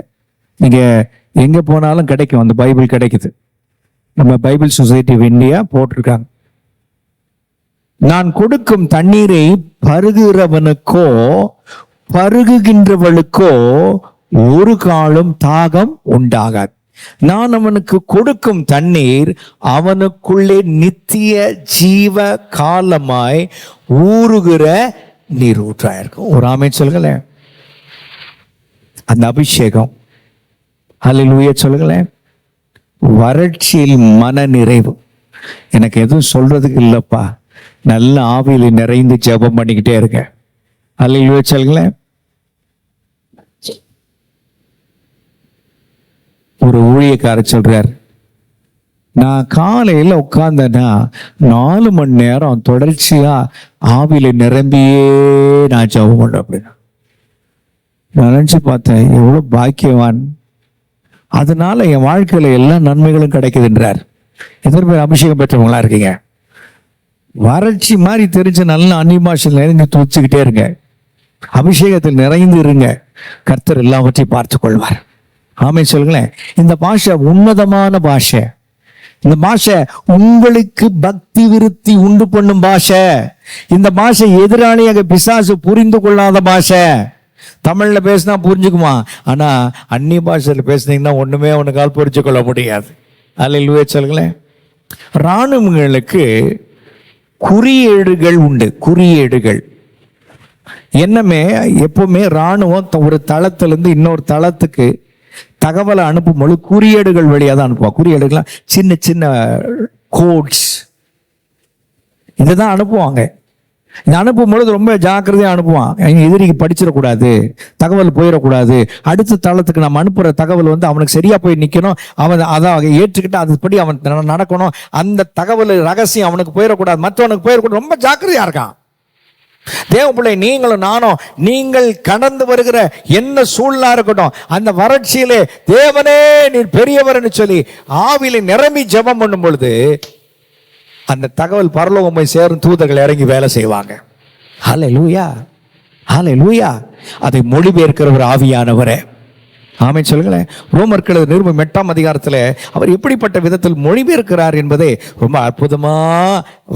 நீங்கள் எங்கே போனாலும் கிடைக்கும், அந்த பைபிள் கிடைக்குது. நம்ம பைபிள் சொசைட்டி ஆஃப் இந்தியா போட்டிருக்காங்க. நான் கொடுக்கும் தண்ணீரை பருகுகிறவனுக்கோ பருகுகின்றவளுக்கோ ஒரு காலம் தாகம் உண்டாகாது. நான் அவனுக்கு கொடுக்கும் தண்ணீர் அவனுக்குள்ளே நித்திய ஜீவ காலமாய் ஊறுகிற நீர் ஊற்றாயிருக்கும். ஒரு ஆமென் சொல்லுங்களேன். அந்த அபிஷேகம், ஹல்லேலூயா சொல்லுங்களேன். வறட்சியில் மன நிறைவு. எனக்கு எதுவும் சொல்றதுக்கு இல்லப்பா, நல்ல ஆவியில் நிறைந்து ஜெபம் பண்ணிக்கிட்டே இருக்க. ஹல்லேலூயா சொல்லுங்களேன். ஒரு ஊழியக்காரர் சொல்றார், நான் காலையில உட்கார்ந்தேன்னா 4 மணி நேரம் தொடர்ச்சியா ஆவியில நிரம்பியே நான் ஜெபம் பண்றேன் அப்படின்னா. நான் நினைச்சு பார்த்தேன், எவ்வளவு பாக்கியவான், அதனால என் வாழ்க்கையில எல்லா நன்மைகளும் கிடைக்குதுன்றார். எத்தனை பேர் அபிஷேகம் பெற்றவங்களா இருக்கீங்க? வறட்சி மாதிரி தெரிஞ்ச நல்ல அந்நிய நிறைந்து துவச்சுக்கிட்டே இருங்க, அபிஷேகத்தில் நிறைந்து இருங்க, கர்த்தர் எல்லாவற்றையும் பார்த்து கொள்வார். ஆமென் சொல்லுங்களேன். இந்த பாஷை உன்னதமான பாஷை. இந்த பாஷை உங்களுக்கு பக்தி விருத்தி உண்டு பண்ணும் பாஷை. இந்த பாஷை எதிராளியாக பிசாசு புரிந்து கொள்ளாத பாஷை. தமிழ்ல பேசினா புரிஞ்சுக்குமா, ஆனா அந்நிய பாஷையில் பேசுனீங்கன்னா ஒண்ணுமே ஒண்ணுக்கால் புரிஞ்சு கொள்ள முடியாது. அல்லேலூயா சொல்லுங்களேன். இராணுவங்களுக்கு குறியீடுகள் உண்டு. குறியீடுகள் என்னமே, எப்பவுமே இராணுவம் ஒரு தளத்திலிருந்து இன்னொரு தளத்துக்கு தகவலை அனுப்பும்போது குறியீடுகள் வழியாக தான் அனுப்புவாங்க. குறியீடுகள் சின்ன சின்ன கோட்ஸ் இதுதான் அனுப்புவாங்க. இது அனுப்பும் பொழுது ரொம்ப ஜாக்கிரதையாக அனுப்புவான். எதிரிக்கு படிச்சிடக்கூடாது, தகவல் போயிடக்கூடாது. அடுத்த தளத்துக்கு நம்ம அனுப்புகிற தகவல் அவனுக்கு சரியா போய் நிற்கணும், அவன் அதை ஏற்றுக்கிட்டு அதுபடி அவன் நடக்கணும். அந்த தகவல் ரகசியம் அவனுக்கு போயிடக்கூடாது, மற்றவனுக்கு போயிடக்கூடாது. ரொம்ப ஜாக்கிரதையா இருக்கான். தேவ பிள்ளை நீங்களும் நானும், நீங்கள் கடந்து வருகிற என்ன சூழ்நிலை இருக்கட்டும், அந்த வறட்சியிலே தேவனே நீர் பெரியவர்னு சொல்லி ஆவியில நிரம்பி ஜெபம் பண்ணும் பொழுது அந்த தகவல் பரலோகம் போய் சேரும். தூதர்கள் இறங்கி வேலை செய்வாங்க. ஹல்லேலூயா, ஹல்லேலூயா. அதை மொழிபெயர்க்கிறவர் ஆவியானவரே. ஆமென் சொல்லுங்களேன். ரோமர்கள் நிருபம் 8ஆம் அதிகாரத்தில் அவர் எப்படிப்பட்ட விதத்தில் மொழிபெயர்க்கிறார் என்பதை ரொம்ப அற்புதமா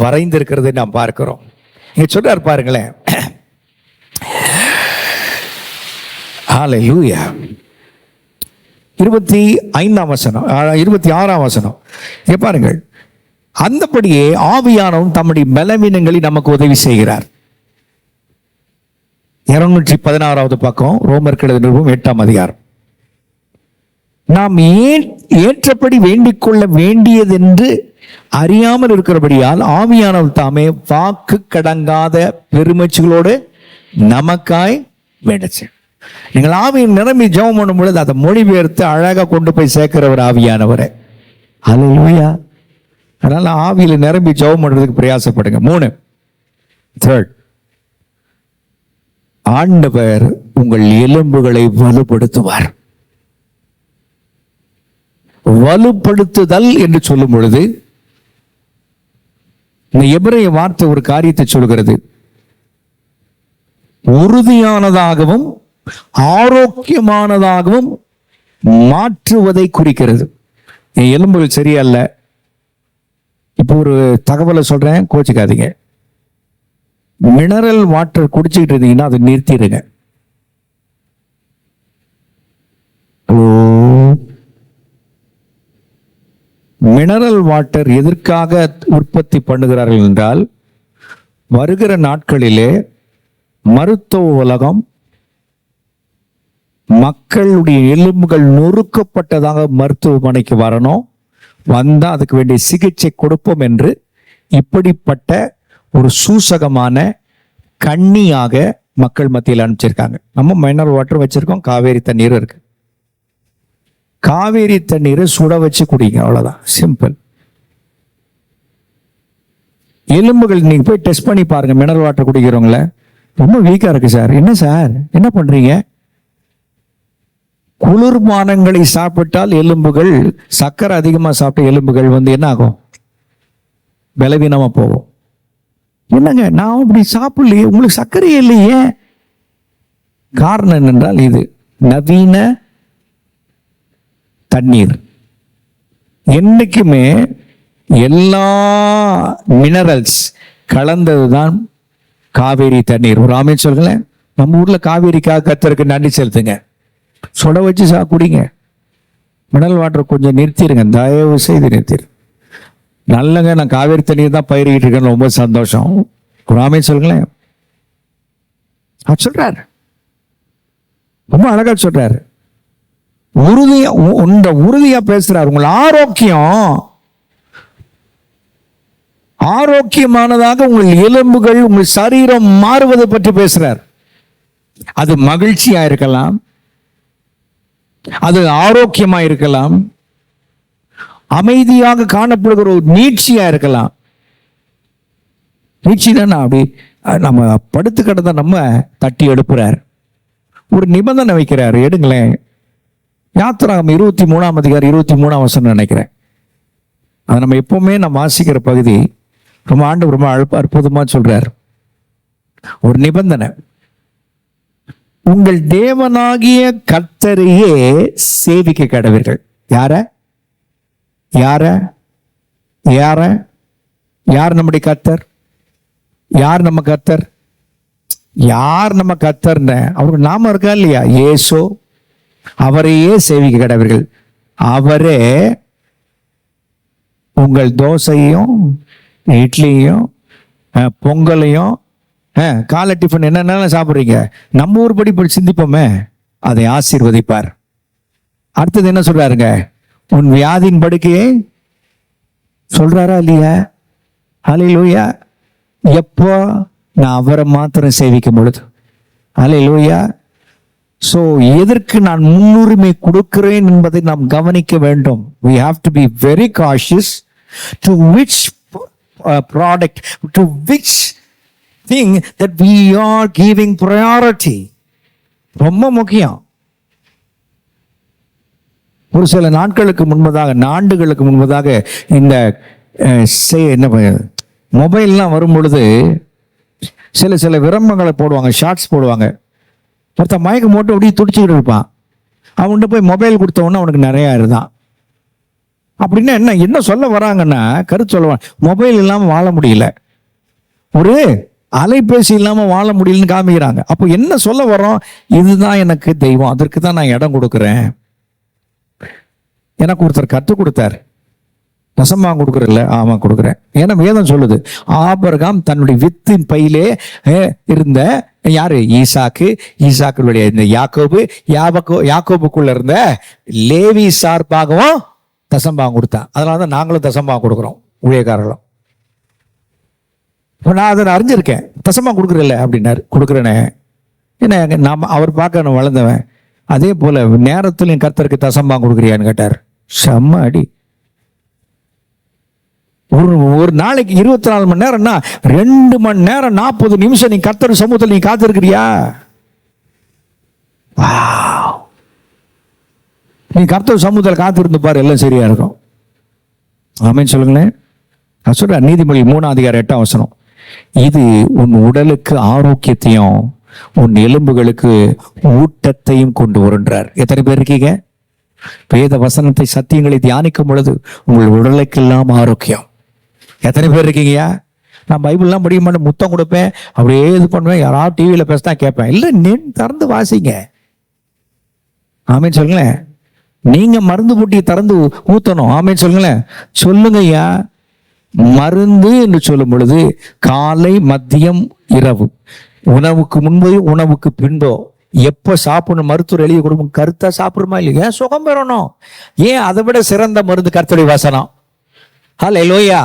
வரைந்திருக்கிறதை நாம் பார்க்கிறோம். இங்க சொல்றார் பாருங்களேன். ஹல்லேலூயா. 25ஆம் வசனம், 26ஆம் வசனம் இங்க பாருங்கள். அந்தபடியே ஆவியானவரும் தம்முடைய பலவீனங்களை நமக்கு உதவி செய்கிறார். 216வது பக்கம், ரோமர்கள் நிருபம் 8ஆம் அதிகாரம். நாம் ஏற்றபடி வேண்டிக் கொள்ள வேண்டியதென்று அறியாமல் இருக்கிறபடியால் ஆவியானவர் தாமே வாக்கு கடங்காத பெருமூச்சுகளோடு நமக்காய் வேண்டச்சு. நீங்கள் ஆவியின் நிரம்பி ஜெபம் பண்ணும் பொழுது அதை மொழிபெயர்த்து அழகா கொண்டு போய் சேர்க்கிறவர் ஆவியானவரே. ஹல்லேலூயா. அதனால ஆவியில நிரம்பி ஜெபம் பண்றதுக்கு பிரயாசப்படுங்க. 3, ஆண்டவர் உங்கள் எலும்புகளை வலுப்படுத்துவார். வலுப்படுத்துதல் என்று சொல்லும் பொழுது இந்த எபிரேய வார்த்தை ஒரு காரியத்தை சொல்கிறது. உறுதியானதாகவும் ஆரோக்கியமானதாகவும் மாற்றுவதை குறிக்கிறது. என் எலும்புகள் சரியல்ல, இப்போ ஒரு தகவலை சொல்றேன், கோச்சிக்காதீங்க. மினரல் வாட்டர் குடிச்சுக்கிட்டு இருந்தீங்கன்னா அதை நிறுத்திடுங்க. மினரல் வாட்டர் எதற்காக உற்பத்தி பண்ணுகிறார்கள் என்றால், வருகிற நாட்களிலே மருத்துவ உலகம் மக்களுடைய எலும்புகள் நொறுக்கப்பட்டதாக மருத்துவமனைக்கு வரணும், வந்தா அதுக்கு வேண்டிய சிகிச்சை கொடுப்போம் என்று இப்படிப்பட்ட ஒரு சூசகமான கண்ணியாக மக்கள் மத்தியில் அனுப்பிச்சிருக்காங்க. நம்ம மினரல் வாட்டர் வச்சிருக்கோம், காவேரி தண்ணீர் இருக்கு. காவேரி தண்ணீரை சுட வச்சு குடிங்க, அவ்வளவுதான், சிம்பிள். எலும்புகள் நீங்க போய் டெஸ்ட் பண்ணி பாருங்க. மினரல் வாட்டர் குடிக்கிறவங்கள ரொம்ப வீக்கா இருக்கு சார். என்ன சார் என்ன பண்றீங்க? குளிர்பானங்களை சாப்பிட்டால் எலும்புகள், சர்க்கரை அதிகமா சாப்பிட்ட எலும்புகள் என்ன ஆகும்? பலவீனமா போகும். என்னங்க நான் அப்படி சாப்பிடலையே, உங்களுக்கு சர்க்கரையே இல்லையே. காரணம் என்னென்றால் இது நவீன தண்ணீர். என்னைக்குமே எல்லா மினரல்ஸ் கலந்ததுதான் காவேரி தண்ணீர். ஒரு ஆமென் சொல்லுங்களேன். நம்ம ஊர்ல காவேரிக்காக கர்த்தருக்கு நன்றி செலுத்துங்க. சுட வச்சு குடிங்க. மினரல் வாட்டர் கொஞ்சம் நிறுத்திடுங்க, தயவு செய்து நிறுத்திடு. நல்லங்க, நான் காவேரி தண்ணீர் தான் பயிரிட்டு இருக்கேன்னு ரொம்ப சந்தோஷம். ஒரு ஆமென் சொல்லுங்களேன். சொல்றாரு, ரொம்ப அழகா சொல்றாரு. உறுதியா உறுதியா பேசுறாரு. உங்கள் ஆரோக்கியமானதாக உங்கள் எலும்புகள், உங்கள் சரீரம் மாறுவதை பற்றி பேசுறார். அது மகிழ்ச்சியா இருக்கலாம், அது ஆரோக்கியமா இருக்கலாம், அமைதியாக காணப்படுகிற ஒரு நீட்சியா இருக்கலாம். நீட்சி தான் அப்படி நம்ம படுத்து கிடந்த நம்ம தட்டி எடுப்புறார். ஒரு நிபந்தனை வைக்கிறார், எடுங்களேன். யாத்திராகம் 23ஆம் அதிகாரம் 23ஆம் வசனம் நினைக்கிறேன். அது நம்ம எப்பவுமே நம்ம வாசிக்கிற பகுதி. ரொம்ப ஆண்டவர் ரொம்ப அற்புதமா சொல்றார். ஒரு நிபந்தனை, உங்கள் தேவனாகிய கர்த்தரையே சேவிக்க கடவீர்கள். யார யார யார யார் நம்முடைய கர்த்தர்? யார் நம்ம கர்த்தர்? யார் நம்ம கர்த்தர்ன்னு அவருக்கு நாம இருக்கா இல்லையா? இயேசு. அவரையே சேவிக்க கடவீர்கள். அவரே உங்கள் தோசையும் இட்லியும் பொங்கலையும் காலை டிஃபன் என்னென்ன சாப்பிட்றீங்க, நம்ம ஊர் படி சிந்திப்போமே, அதை ஆசீர்வதிப்பார். அடுத்தது என்ன சொல்றாருங்க? உன் வியாதியின் படுக்கையே சொல்றாரா இல்லையா? ஹல்லேலூயா. எப்போ? நான் அவரை மாத்திரம் சேவிக்கும் பொழுது. ஹல்லேலூயா. சோ எதற்கு நான் முன்னுரிமை கொடுக்கிறேன் என்பதை நாம் கவனிக்க வேண்டும். We have to be very cautious to which product, to which thing that we are giving priority. ரொம்ப முக்கியம். ஒரு சில நாட்களுக்கு முன்பதாக இந்த மொபைல்லாம் வரும் பொழுது சில விளம்பரங்களை போடுவாங்க, ஷார்ட்ஸ் போடுவாங்க. ஒருத்தன் மயக்கம் போட்டு அப்படியே துடிச்சுக்கிட்டு இருப்பான். அவன்கிட்ட போய் மொபைல் கொடுத்தவொன்னே அவனுக்கு நிறையா இருந்தான். அப்படின்னா என்ன சொல்ல வராங்கன்னா, கருத்து சொல்லுவான், மொபைல் இல்லாமல் வாழ முடியல, ஒரு அலைபேசி இல்லாமல் வாழ முடியலன்னு காமிக்கிறாங்க. அப்போ என்ன சொல்ல வரோம்? இதுதான் எனக்கு தெய்வம், அதற்கு தான் நான் இடம் கொடுக்குறேன். எனக்கு ஒருத்தர் கற்றுக் கொடுத்தார். தசமா கொடுக்குறல்ல? ஆமா கொடுக்குறேன். ஏன்னா வேதம் சொல்லுது, ஆபிரகாம் தன்னுடைய வித்தின் பையிலே இருந்த யாரு? ஈசாக்குடைய இந்த யாக்கோபுக்குள்ள இருந்த லேவி சார்பாகவும் தசம்பாகம் கொடுத்தான். அதனாலதான் நாங்களும் தசம்பாகம் கொடுக்குறோம், ஊழியக்காரர்களும். நான் அதை அறிஞ்சிருக்கேன். தசமா கொடுக்குறல அப்படின்னாரு. கொடுக்குறேனே. ஏன்னா நாம் அவர் பார்க்க நான் வளர்ந்தவன். அதே போல நேரத்தில் என் கர்த்தருக்கு தசம்பாகம் கொடுக்குறியான்னு கேட்டார். செம்ம அடி. ஒரு நாளைக்கு 24 மணி நேரம்னா 2 மணி நேரம் 40 நிமிஷம் நீ கர்த்தர் சமூகத்தில் நீ காத்திருக்கிறியா? நீ கர்த்தர் சமூகத்தில் காத்திருந்து பாரு, எல்லாம் சரியா இருக்கும். ஆமென் சொல்லுங்களேன். நான் சொல்றேன், நீதிமொழி 3ஆம் அதிகாரம் 8ஆம் வசனம். இது உன் உடலுக்கு ஆரோக்கியத்தையும் உன் எலும்புகளுக்கு ஊட்டத்தையும் கொண்டு வருன்றார். எத்தனை பேர் இருக்கீங்க? வேத வசனத்தை சத்தியங்களை தியானிக்கும் பொழுது உங்கள் உடலுக்கெல்லாம் ஆரோக்கியம். எத்தனை பேர் இருக்கீங்கயா? நான் பைபிள்லாம் படிக்க மாட்டேன், முத்தம் கொடுப்பேன், அப்படியே இது பண்ணுவேன், யாராவது டிவியில் பேசினா கேட்பேன். இல்லை, திறந்து வாசிங்க. ஆமென் சொல்லுங்களேன். நீங்க மருந்து பூட்டி திறந்து ஊத்தணும். ஆமென் சொல்லுங்களேன். சொல்லுங்க ஐயா. மருந்து என்று சொல்லும் பொழுது காலை, மதியம், இரவு, உணவுக்கு முன்பு உணவுக்கு பின்போ எப்ப சாப்பிடணும் மருத்துவர் எழுதி கொடுக்கும். கருத்தா சாப்பிடுமா இல்லையா? சுகம் பெறணும். ஏன் அதை விட சிறந்த மருந்து கர்த்தருடைய வசனம். ஹல்லேலூயா.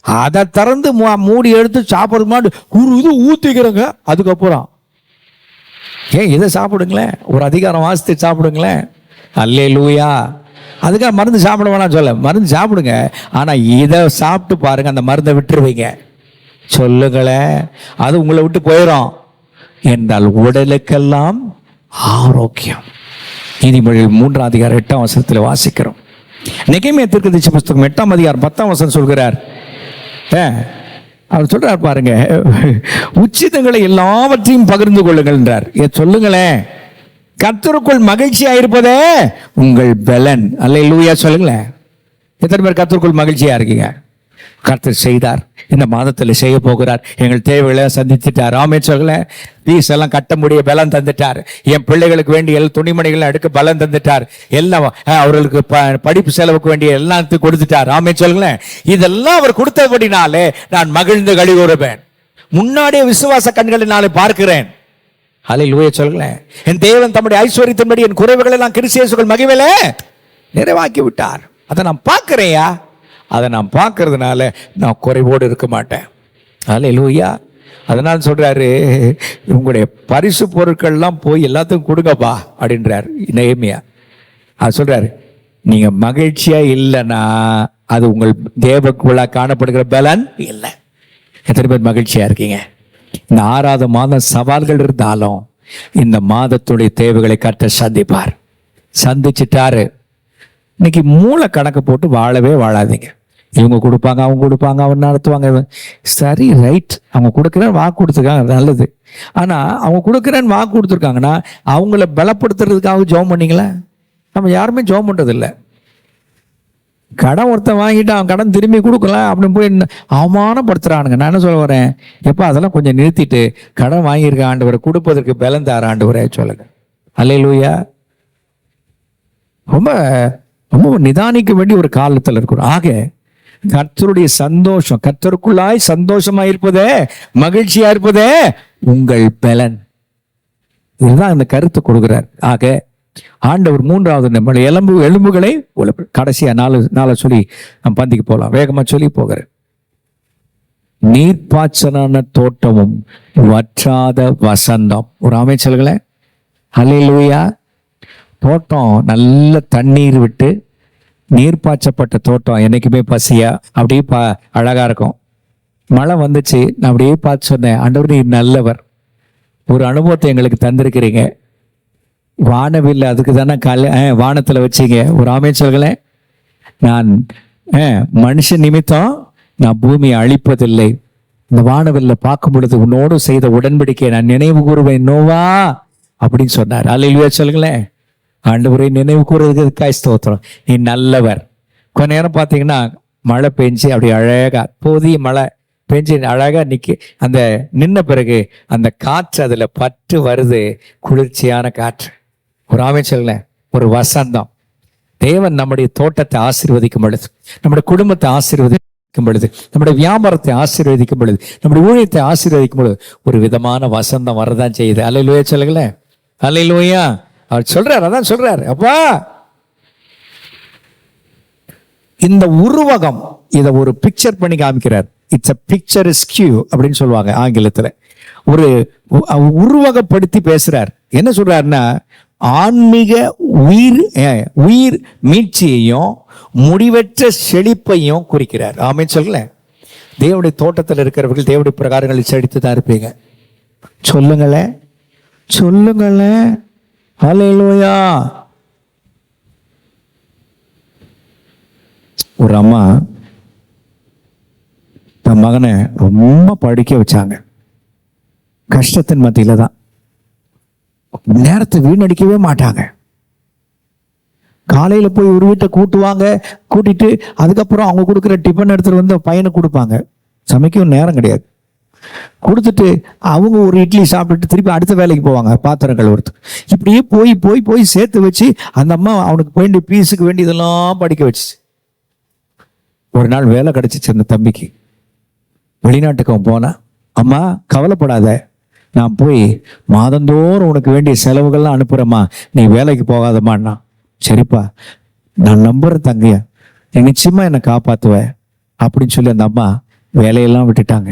அதை திறந்து மூடி எடுத்து சாப்பிடுமா இது ஊத்திக்கிறங்க. அதுக்கப்புறம் ஏன் இதை சாப்பிடுங்களேன், ஒரு அதிகாரம் வாசித்து சாப்பிடுங்களேன். ஹல்லேலூயா. அதுக்காக மருந்து சாப்பிட வேணாம் சொல்ல, மருந்து சாப்பிடுங்க. ஆனா இதை சாப்பிட்டு பாருங்க, அந்த மருந்தை விட்டுருவீங்க. சொல்லுங்களேன், அது உங்களை விட்டு போயிடும். என்றால் உடலுக்கெல்லாம் ஆரோக்கியம். நீதிமொழிகள் 3ஆம் அதிகாரம் 8ஆம் வசனத்தில் வாசிக்கிறோம். நெகேமியா தீர்க்கதரிசி புத்தகம் 8ஆம் அதிகாரம் 10ஆம் வசனம் சொல்கிறார். அவர் சொல்றார் பாருங்க, உச்சிதங்களை எல்லாவற்றையும் பகிர்ந்து கொள்ளுங்கள் என்றார். சொல்லுங்களேன், கர்த்தருக்குள் மகிழ்ச்சியா இருப்பதே உங்கள் பலன். அல்லேலூயா சொல்லுங்களேன். எத்தனை பேர் கர்த்தருக்குள் மகிழ்ச்சியா இருக்கீங்க? கர்த்தர் செய்தார், இந்த மாதத்தில் செய்ய போகிறார். எங்கள் தேவைகளை சந்தித்துட்டார். ஆமென். பீஸ் எல்லாம் கட்ட முடிய பலம் தந்துட்டார். என் பிள்ளைகளுக்கு வேண்டிய துணிமணிகளை எடுக்க பலம் தந்துட்டார். எல்லாம் அவர்களுக்கு படிப்பு செலவுக்கு வேண்டிய எல்லாத்தையும் கொடுத்துட்டார். ஆமென். இதெல்லாம் அவர் கொடுத்தபடினாலே நான் மகிழ்ந்து களி கூறுவேன். முன்னாடியே விசுவாச கண்களினாலே பார்க்கிறேன். ஹல்லேலூயா சொல்லுங்களேன். என் தேவன் தம்முடைய ஐஸ்வரியத்தின்படி என் குறைவுகள் எல்லாம் கிறிஸ்து இயேசுவுக்குள் மகிமையிலே நிறைவாக்கி விட்டார். அதை நான் பார்க்கிறேயா, அதை நான் பார்க்கறதுனால நான் குறைவோடு இருக்க மாட்டேன். ஹல்லேலூயா. அதனால சொல்றாரு, உங்களுடைய பரிசு பொருட்கள்லாம் போய் எல்லாத்துக்கும் கொடுங்கப்பா அப்படின்றார் நெகேமியா. அது சொல்றாரு, நீங்க மகிழ்ச்சியா இல்லைன்னா அது உங்கள் தேவக்குள்ள காணப்படுகிற பலன் இல்லை. எத்தனை பேர் மகிழ்ச்சியா இருக்கீங்க? இந்த 6வது மாதம் சவால்கள் இருந்தாலும் இந்த மாதத்துடைய தேவைகளை கர்த்தர் சந்திப்பார். சந்திச்சிட்டாரு. இன்னைக்கு மூளை கணக்கு போட்டு வாழவே வாழாதீங்க. இவங்க கொடுப்பாங்க, அவங்க கொடுப்பாங்க, அவங்க நடத்துவாங்க. சரி, ரைட், அவங்க கொடுக்குறேன்னு வாக்கு கொடுத்துருக்காங்க, நல்லது. ஆனா அவங்க கொடுக்குறேன்னு வாக்கு கொடுத்துருக்காங்கன்னா அவங்கள பலப்படுத்துறதுக்காக ஜெபம் பண்ணீங்களா? நம்ம யாருமே ஜெபம் பண்றது இல்லை. கடன் ஒருத்தன் வாங்கிட்டு அவன் கடன் திரும்பி கொடுக்கலாம் அப்படின்னு போய் அவமானப்படுத்துறானுங்க. நான் என்ன சொல்ல வரேன், எப்போ அதெல்லாம் கொஞ்சம் நிறுத்திட்டு கடன் வாங்கியிருக்க ஆண்டவரை கொடுப்பதற்கு பலன் தார ஆண்டவரே சொல்லுங்க. அல்லேலூயா. ரொம்ப ரொம்ப நிதானிக்க வேண்டிய ஒரு காலத்தில் இருக்கிறோம். ஆக கர்த்தருடைய சந்தோஷம், கர்த்தருக்குள்ளாய் சந்தோஷமா இருப்பதே, மகிழ்ச்சியா இருப்பதே உங்கள் பலன். இதுதான் இந்த கருத்து கொடுக்கிறார். ஆக ஆண்டவர் 3வது நம்ம எலும்புகளை கடைசியா 4 சொல்லி நம்ம பந்திக்கு போகலாம். வேகமா சொல்லி போகிறேன். நீர்ப்பாய்ச்சலான தோட்டமும் வற்றாத வசந்தம். ஒரு அமைச்சல்களே, ஹல்லேலூயா. தோட்டம் நல்ல தண்ணீர் விட்டு நீர் பாய்ச்சப்பட்ட தோட்டம் என்னைக்குமே பசியா அப்படியே அழகா இருக்கும். மழை வந்துச்சு, நான் அப்படியே பார்த்து சொன்னேன், ஆண்டவர் நீர் நல்லவர். ஒரு அனுபவத்தை எங்களுக்கு தந்திருக்கிறீங்க. வானவில் அதுக்கு தானே வானத்துல வச்சீங்க. ஒரு அமைச்சர்களே, நான் மனுஷன் நிமித்தம் நான் பூமியை அழிப்பதில்லை. இந்த வானவில்ல பார்க்கும் பொழுது உன்னோடு செய்த உடன்படிக்கையை நான் நினைவு கூறுவேன் நோவா அப்படின்னு சொன்னார். அல்லேலூயா சொல்லுங்களேன். ஆண்டவரை நினைவு கூறுவதற்காய் ஸ்தோத்திரம். நீ நல்லவர். கொஞ்ச நேரம் பார்த்தீங்கன்னா மழை பெஞ்சு அப்படி அழகா போதிய மழை பெஞ்சு அழகா அந்த நின்ன பிறகு அந்த காற்று அதுல பட்டு வருது, குளிர்ச்சியான காற்று. ஒரு அமைச்சர்ல ஒரு வசந்தம். தேவன் நம்முடைய தோட்டத்தை ஆசீர்வதிக்கும் பொழுது, நம்முடைய குடும்பத்தை ஆசீர்வதிக்கும் பொழுது, நம்முடைய வியாபாரத்தை ஆசீர்வதிக்கும் பொழுது, நம்முடைய ஊழியத்தை ஆசீர்வதிக்கும் பொழுது ஒரு விதமான வசந்தம் வரதான் செய்யுது. அல்லேலூயா சொல்லுங்களேன். அல்லேலூயா. அவர் சொல்றாரு, அதான் சொல்றாரு. அப்பா இந்த உருவகம் இதை ஒரு பிக்சர் பண்ணி காமிக்கிறார். இட்ஸ் அ பிக்சரிஸ்க்யூ அப்படின்னு சொல்லுவாங்க ஆங்கிலத்துல. ஒரு உருவகப்படுத்தி பேசுறார். என்ன சொல்றாருன்னா, ஆன்மீக உயிர் மீட்சியையும் முடிவற்ற செழிப்பையும் குறிக்கிறார். ஆமென் சொல்லல. தேவனுடைய தோட்டத்தில் இருக்கிறவர்கள் தேவனுடைய பிரகாரங்களில் செழித்து தான் இருப்பீங்க. சொல்லுங்களேன், சொல்லுங்களேன். ஹல்லேலூயா. ஒரு அம்மா தன் மகனை ரொம்ப படிக்க வச்சாங்க. கஷ்டத்தின் மத்தியில தான். நேரத்தை வீணடிக்கவே மாட்டாங்க. காலையில போய் ஒரு வீட்டை கூட்டுவாங்க, கூட்டிட்டு அதுக்கப்புறம் அவங்க கொடுக்குற டிஃபன் எடுத்துட்டு வந்து பையனுக்கு கொடுப்பாங்க. சமைக்கவும் நேரம் கிடையாது. கொடுத்துட்டு அவங்க ஒரு இட்லி சாப்பிட்டுட்டு திருப்பி அடுத்த வேலைக்கு போவாங்க, பாத்திரம் கழுவுறதுக்கு. இப்படியே போய் போய் போய் சேர்த்து வச்சு அந்த அம்மா அவனுக்கு வேண்டிய பீஸுக்கு வேண்டியதெல்லாம் படிக்க வச்சுச்சு. ஒரு நாள் வேலை கிடைச்சிச்சு அந்த தம்பிக்கு. வெளிநாட்டுக்கு அவன் போனா, அம்மா கவலைப்படாத, நான் போய் மாதந்தோறும் உனக்கு வேண்டிய செலவுகள்லாம் அனுப்புறேம்மா, நீ வேலைக்கு போகாதம்மான்னா. சரிப்பா, நான் நம்புறேன் தங்கையா, நீ நிச்சயமா என்னை காப்பாத்துவ அப்படின்னு சொல்லி அந்த அம்மா வேலையெல்லாம் விட்டுட்டாங்க.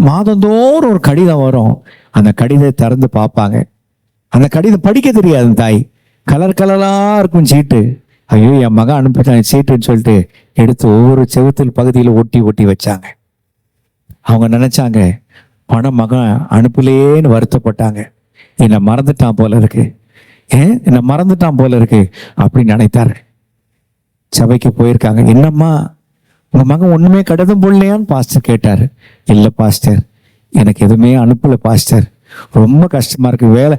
மாதந்தோறும் ஒரு கடிதம் வரும். அந்த கடிதத்தை திறந்து பார்ப்பாங்க. அந்த கடிதம் படிக்க தெரியாது தாய். கலர் கலரா இருக்கும் சீட்டு. ஐயோ, என் மகன் அனுப்பிட்டான் சீட்டுன்னு சொல்லிட்டு எடுத்து ஒவ்வொரு செவுத்தில் பகுதியில் ஒட்டி ஒட்டி வச்சாங்க. அவங்க நினைச்சாங்க, பணம் மகன் அனுப்பலேன்னு வருத்தப்பட்டாங்க. என்னை மறந்துட்டான் போல இருக்கு, என்னை மறந்துட்டான் போல இருக்கு அப்படின்னு நினைத்தாரு. சபைக்கு போயிருக்காங்க. என்னம்மா உங்க மகன் ஒண்ணுமே கடிதம் போடலையான்னு பாஸ்டர் கேட்டாரு. இல்லை பாஸ்டர், எனக்கு எதுவுமே அனுப்பல பாஸ்டர், ரொம்ப கஷ்டமா இருக்கு, வேலை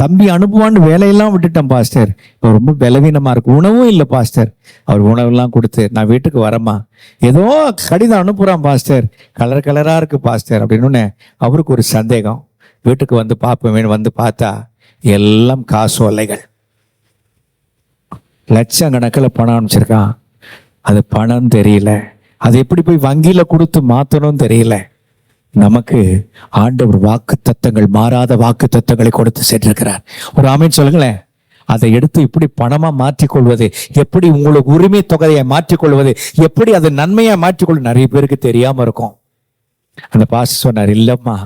தம்பி அனுப்புவான்னு வேலையெல்லாம் விட்டுட்டேன் பாஸ்டர், இப்போ ரொம்ப பலவீனமா இருக்கு, உணவும் இல்லை பாஸ்டர். அவர் உணவெல்லாம் கொடுத்து நான் வீட்டுக்கு வரமா, ஏதோ கடிதம் அனுப்புறான் பாஸ்டர், கலர் கலரா இருக்கு பாஸ்டர் அப்படின்னு அவருக்கு ஒரு சந்தேகம். வீட்டுக்கு வந்து பார்ப்பேன், வந்து பார்த்தா எல்லாம் காசு ஓலைகள், லட்சக்கணக்கில் பணம் அனுப்பிச்சிருக்கான். அது பணம் தெரியல, அது எப்படி போய் வங்கியில கொடுத்து மாத்தணும் தெரியல. நமக்கு ஆண்டவர் வாக்கு தத்தங்கள், மாறாத வாக்கு தத்தங்களை கொடுத்து சென்றிருக்கிறார். ஒரு ஆமென் சொல்லுங்களேன். அதை எடுத்து எப்படி பணமா மாற்றிக்கொள்வது, எப்படி உங்களுக்கு உரிமை தொகையை மாற்றிக்கொள்வது, எப்படி அதை நன்மையா மாற்றிக்கொள்வது நிறைய பேருக்கு தெரியாம இருக்கும். அந்த பாஸ்டர் சொன்னார், இல்லம்மா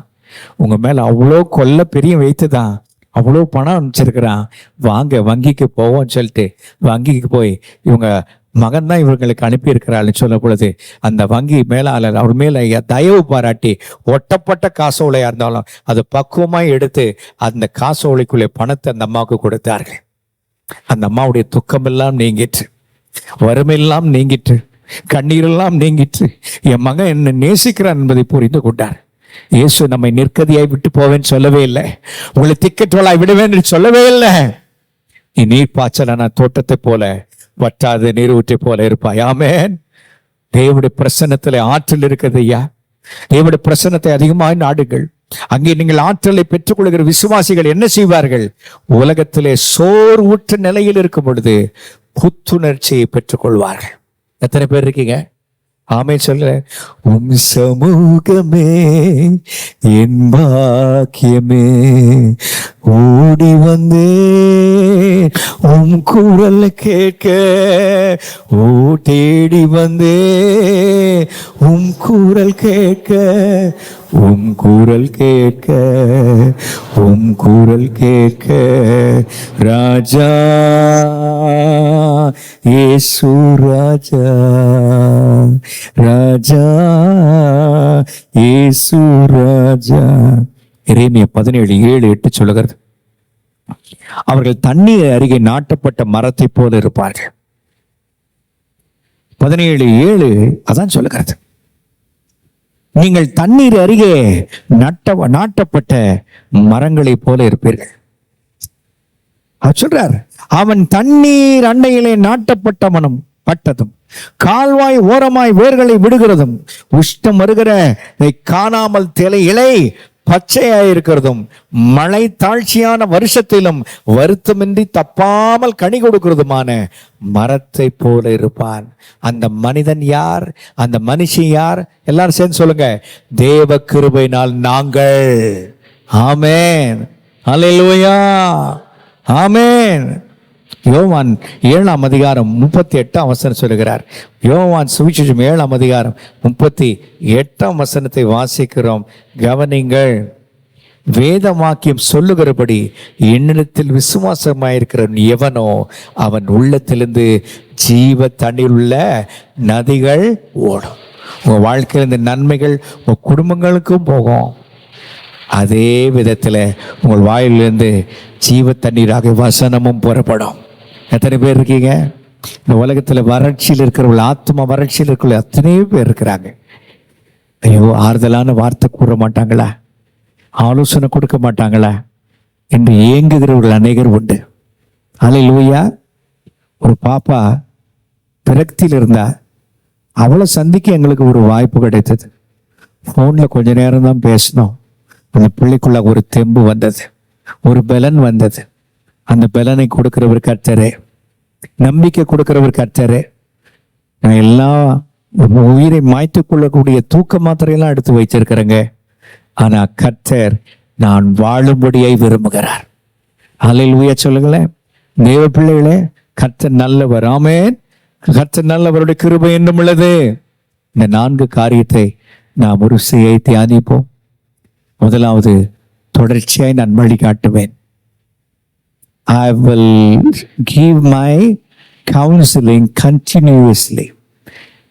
உங்க மேல அவ்வளோ கொல்ல பெரிய வைத்துதான், அவ்வளோ பணம் அனுப்பிச்சிருக்கிறான், வாங்க வங்கிக்கு போவோம்னு சொல்லிட்டு வங்கிக்கு போய் இவங்க மகன் தான் இவர்களுக்கு அனுப்பியிருக்கிறாள்னு சொல்ல பொழுது அந்த வங்கி மேலாளர் அவர் மேல தயவு பாராட்டி ஒட்டப்பட்ட காசோலையா இருந்தாலும் அதை பக்குவமாய் எடுத்து அந்த காசோலைக்குள்ளே பணத்தை அந்த அம்மாவுக்கு கொடுத்தார்கள். அந்த அம்மாவுடைய துக்கமெல்லாம் நீங்கிற்று, வறுமையெல்லாம் நீங்கிற்று, கண்ணீரெல்லாம் நீங்கிற்று. என் மகன் என்னை நேசிக்கிறான் என்பதை புரிந்து கொண்டார். இயேசு நம்மை நிற்கதியாய் விட்டு போவேன்னு சொல்லவே இல்லை, உங்களை திக்கற்றவளாய் விடுவேன் சொல்லவே இல்லை. நீ நீர் பாய்ச்சலான தோட்டத்தை போல, வற்றாத நீரூற்றை போல இருப்பாய். ஆமென். தேவனுடைய பிரசன்னத்துல ஆற்றல் இருக்குது ஐயா. தேவனுடைய பிரசன்னத்தை அதிகமாய் நாடுங்கள். அங்கே நீங்கள் ஆற்றலை பெற்றுக்கொள்கிற விசுவாசிகள் என்ன செய்வார்கள்? உலகத்திலே சோர்வுற்ற நிலையில் இருக்கும் பொழுது புத்துணர்ச்சியை பெற்றுக்கொள்வார்கள். எத்தனை பேர் இருக்கீங்க? ஆமென் சொல்ல. உம் சமூகமே என் பாக்கியமே, ஓடி வந்தே உம் குரல் கேட்க, ஓ தேடி வந்தே உம் குரல் கேட்க, உம் குரல் கேட்க, உம் குரல் கேட்க, ராஜா இயேசு ராஜா, ராஜா இயேசு ராஜா. எரேமியா 17:7-8 சொல்லுகிறது, அவர்கள் தண்ணீர் அருகே நாட்டப்பட்ட மரத்தை போல இருப்பார்கள். 17:7 அதான் சொல்லுகிறது. நீங்கள் தண்ணீர் அருகே நாட்டப்பட்ட மரங்களை போல இருப்பீர்கள். அவர் சொல்றார், அவன் தண்ணீர் அண்டையிலே நாட்டப்பட்டவனும் பட்டதும், கால்வாய் ஓரமாய் வேர்களை விடுகிறதும், உஷ்டம் வருகிற காணாமல் இலை பச்சையாயிருக்கிறதும், மழை தாழ்ச்சியான வருஷத்திலும் வருத்தமின்றி தப்பாமல் கனி கொடுக்கிறதுமான மரத்தை போல இருப்பான். அந்த மனிதன் யார்? அந்த மனுஷி யார்? எல்லாரும் சேர்ந்து சொல்லுங்க, தேவ கிருபையினால் நாங்கள். ஆமென், அல்லேலூயா, ஆமென். யோவான் 7:38 சொல்லுகிறார். யோவான் சுவிசேஷம் 7:38 வாசிக்கிறோம். கவனிங்கள். வேத வாக்கியம் சொல்லுகிறபடி என்னிடத்தில் விசுவாசமாயிருக்கிற எவனோ அவன் உள்ளத்திலிருந்து ஜீவ தண்ணீர் உள்ள நதிகள் ஓடும். உங்க வாழ்க்கையில் இந்த நன்மைகள் உங்க குடும்பங்களுக்கும் போகும். அதே விதத்தில் உங்கள் வாயிலிருந்து ஜீவ தண்ணீராக வசனமும் புறப்படும். எத்தனை பேர் இருக்கீங்க? இந்த உலகத்தில் வறட்சியில் இருக்கிறவர்கள், ஆத்மா வறட்சியில் இருக்கிற அத்தனையோ பேர் இருக்கிறாங்க. ஐயோ, ஆறுதலான வார்த்தை கூற மாட்டாங்களா, ஆலோசனை கொடுக்க மாட்டாங்களா என்று ஏங்குகிறவர்கள் அநேகர் உண்டு. அல்லேலூயா. ஒரு பாப்பா விரக்தியில் இருந்தா, அவளை சந்திக்க எங்களுக்கு ஒரு வாய்ப்பு கிடைத்தது. ஃபோனில் கொஞ்ச நேரம் தான் பேசினோம். அந்த பிள்ளைக்குள்ள ஒரு தெம்பு வந்தது, ஒரு பலன் வந்தது. அந்த பலனை கொடுக்கிறவர் கர்த்தரே, நம்பிக்கை கொடுக்கிறவர் கர்த்தரே. நான் எல்லாம் உயிரை மாய்த்து கொள்ளக்கூடிய தூக்க மாத்திரையெல்லாம் எடுத்து வைச்சிருக்கிறேங்க. ஆனா கர்த்தர் நான் வாழும்படியை விரும்புகிறார். அல்லேலூயா சொல்லுங்களேன். தேவ பிள்ளைகளே, கர்த்தர் நல்லவர். ஆமென். கர்த்தர் நல்லவருடைய கிருபை என்னும் உள்ளது. இந்த 4 காரியத்தை நாம் ஒரு செய்ய தியானிப்போம். முதலாவது, தொடர்ச்சியாய் நான் வழி காட்டுவேன். I will give my counseling continuously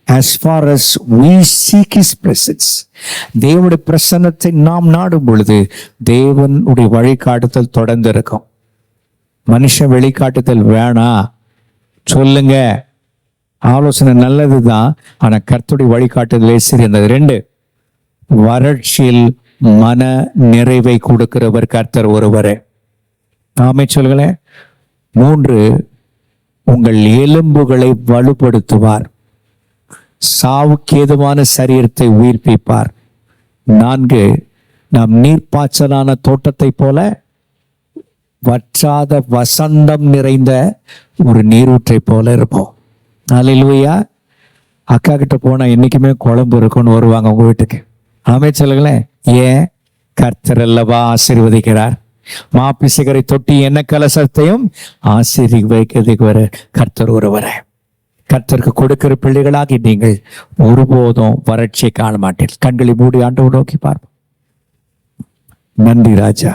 as far as we seek his presence. தேவனுடைய பிரசன்னத்தை நாம் நாடும் பொழுது தேவனுடைய வழிகாட்டுதல் தொடர்ந்து இருக்கும். மனுஷன் வழிகாட்டுதல் வேணாம் சொல்லுங்க, ஆலோசனை நல்லதுதான், ஆனா கர்த்தருடைய வழிகாட்டுதலே சரி. அந்த 2, வறட்சியில் மன நிறைவை கொடுக்கிறவர் கர்த்தர் ஒருவரே. ஆமே சொல்லுங்களேன். 3, உங்கள் எலும்புகளை வலுப்படுத்துவார். சாவுக்கு ஏதுவான சரீரத்தை உயிர்ப்பிப்பார். 4, நாம் நீர்ப்பாய்ச்சலான தோட்டத்தை போல வற்றாத வசந்தம் நிறைந்த ஒரு நீரூற்றை போல இருப்போம். அல்லேலூயா. அக்கா கிட்ட போனா என்னைக்குமே குழம்பு இருக்குன்னு வருவாங்க உங்க வீட்டுக்கு. ஆமே சொல்லுங்களேன். ஏன்? கர்த்தர் அல்லவா ஆசீர்வதிக்கிறார். மாப்பிசைகரை தொட்டி என்ன கலசத்தையும் ஆசீர்வதிக்கிறதுக்கு வர கர்த்தர் ஒருவரை. கர்த்தருக்கு கொடுக்கிற பிள்ளைகளாகி நீங்கள் ஒருபோதும் வறட்சியை காண மாட்டீர்கள். கண்களை மூடி ஆண்டவரை நோக்கி பார்ப்போம். நன்றி ராஜா.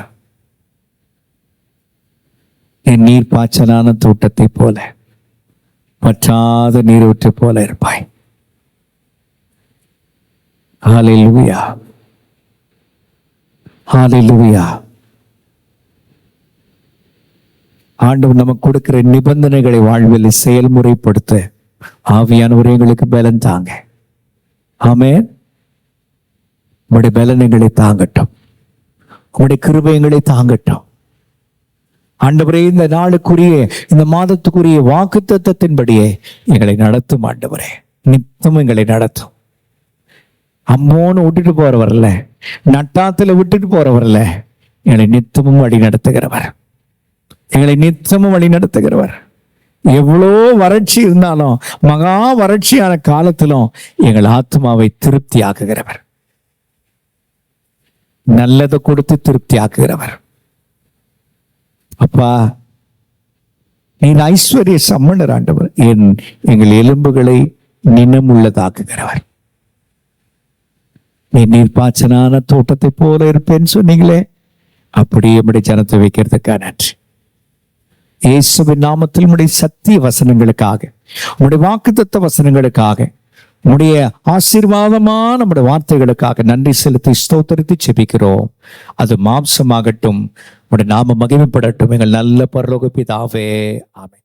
என் நீர் பாய்ச்சலான தோட்டத்தை போல வற்றாத நீரூற்றை போல இருப்பாய். ஹல்லேலூயா, ஹல்லேலூயா. ஆண்டவர் நமக்கு கொடுக்கிற நிபந்தனைகளை வாழ்வில் செயல்முறைப்படுத்த ஆவியானவர் எங்களுக்கு பலன் தாங்க. ஆமென். உங்களுடைய பலன்களை தாங்கட்டும், உங்களுடைய கிருபைகளை தாங்கட்டும். ஆண்டவரே, இந்த நாளுக்குரிய இந்த மாதத்துக்குரிய வாக்குத்தத்தத்தின்படியே எங்களை நடத்தும். ஆண்டவரே, நித்தம் எங்களை நடத்தும். அம்மோன்னு விட்டுட்டு போறவர்ல, நட்டாத்துல விட்டுட்டு போறவர்ல, எங்களை நித்தமும் வழி நடத்துகிறவர், எங்களை நித்தமும் வழி நடத்துகிறவர். எவ்வளோ வறட்சி இருந்தாலும், மகா வறட்சியான காலத்திலும் எங்கள் ஆத்மாவை திருப்தி ஆக்குகிறவர், நல்லதை கொடுத்து திருப்தி ஆக்குகிறவர். அப்பா, நீர் ஐஸ்வர்ய சம்மணர் ஆண்டவர். எங்கள் எலும்புகளை நினமுள்ளதாக்குகிறவர். நீ நீர்ப்பாய்ச்சலான தோட்டத்தை போல இருப்பேன்னு சொன்னீங்களே, அப்படியே நம்முடைய ஜனத்தை வைக்கிறதுக்காக நன்றி. இயேசுவின் நாமத்தில் உம்முடைய சத்திய வசனங்களுக்காக, உம்முடைய வாக்குத்தத்த வசனங்களுக்காக, உம்முடைய ஆசீர்வாதமான நம்முடைய வார்த்தைகளுக்காக நன்றி செலுத்தி ஸ்தோத்திரித்து ஜெபிக்கிறோம். அது மாம்சமாகட்டும், உம்முடைய நாம மகிமைப்படட்டும். எங்கள் நல்ல பரலோக பிதாவே, ஆமென்.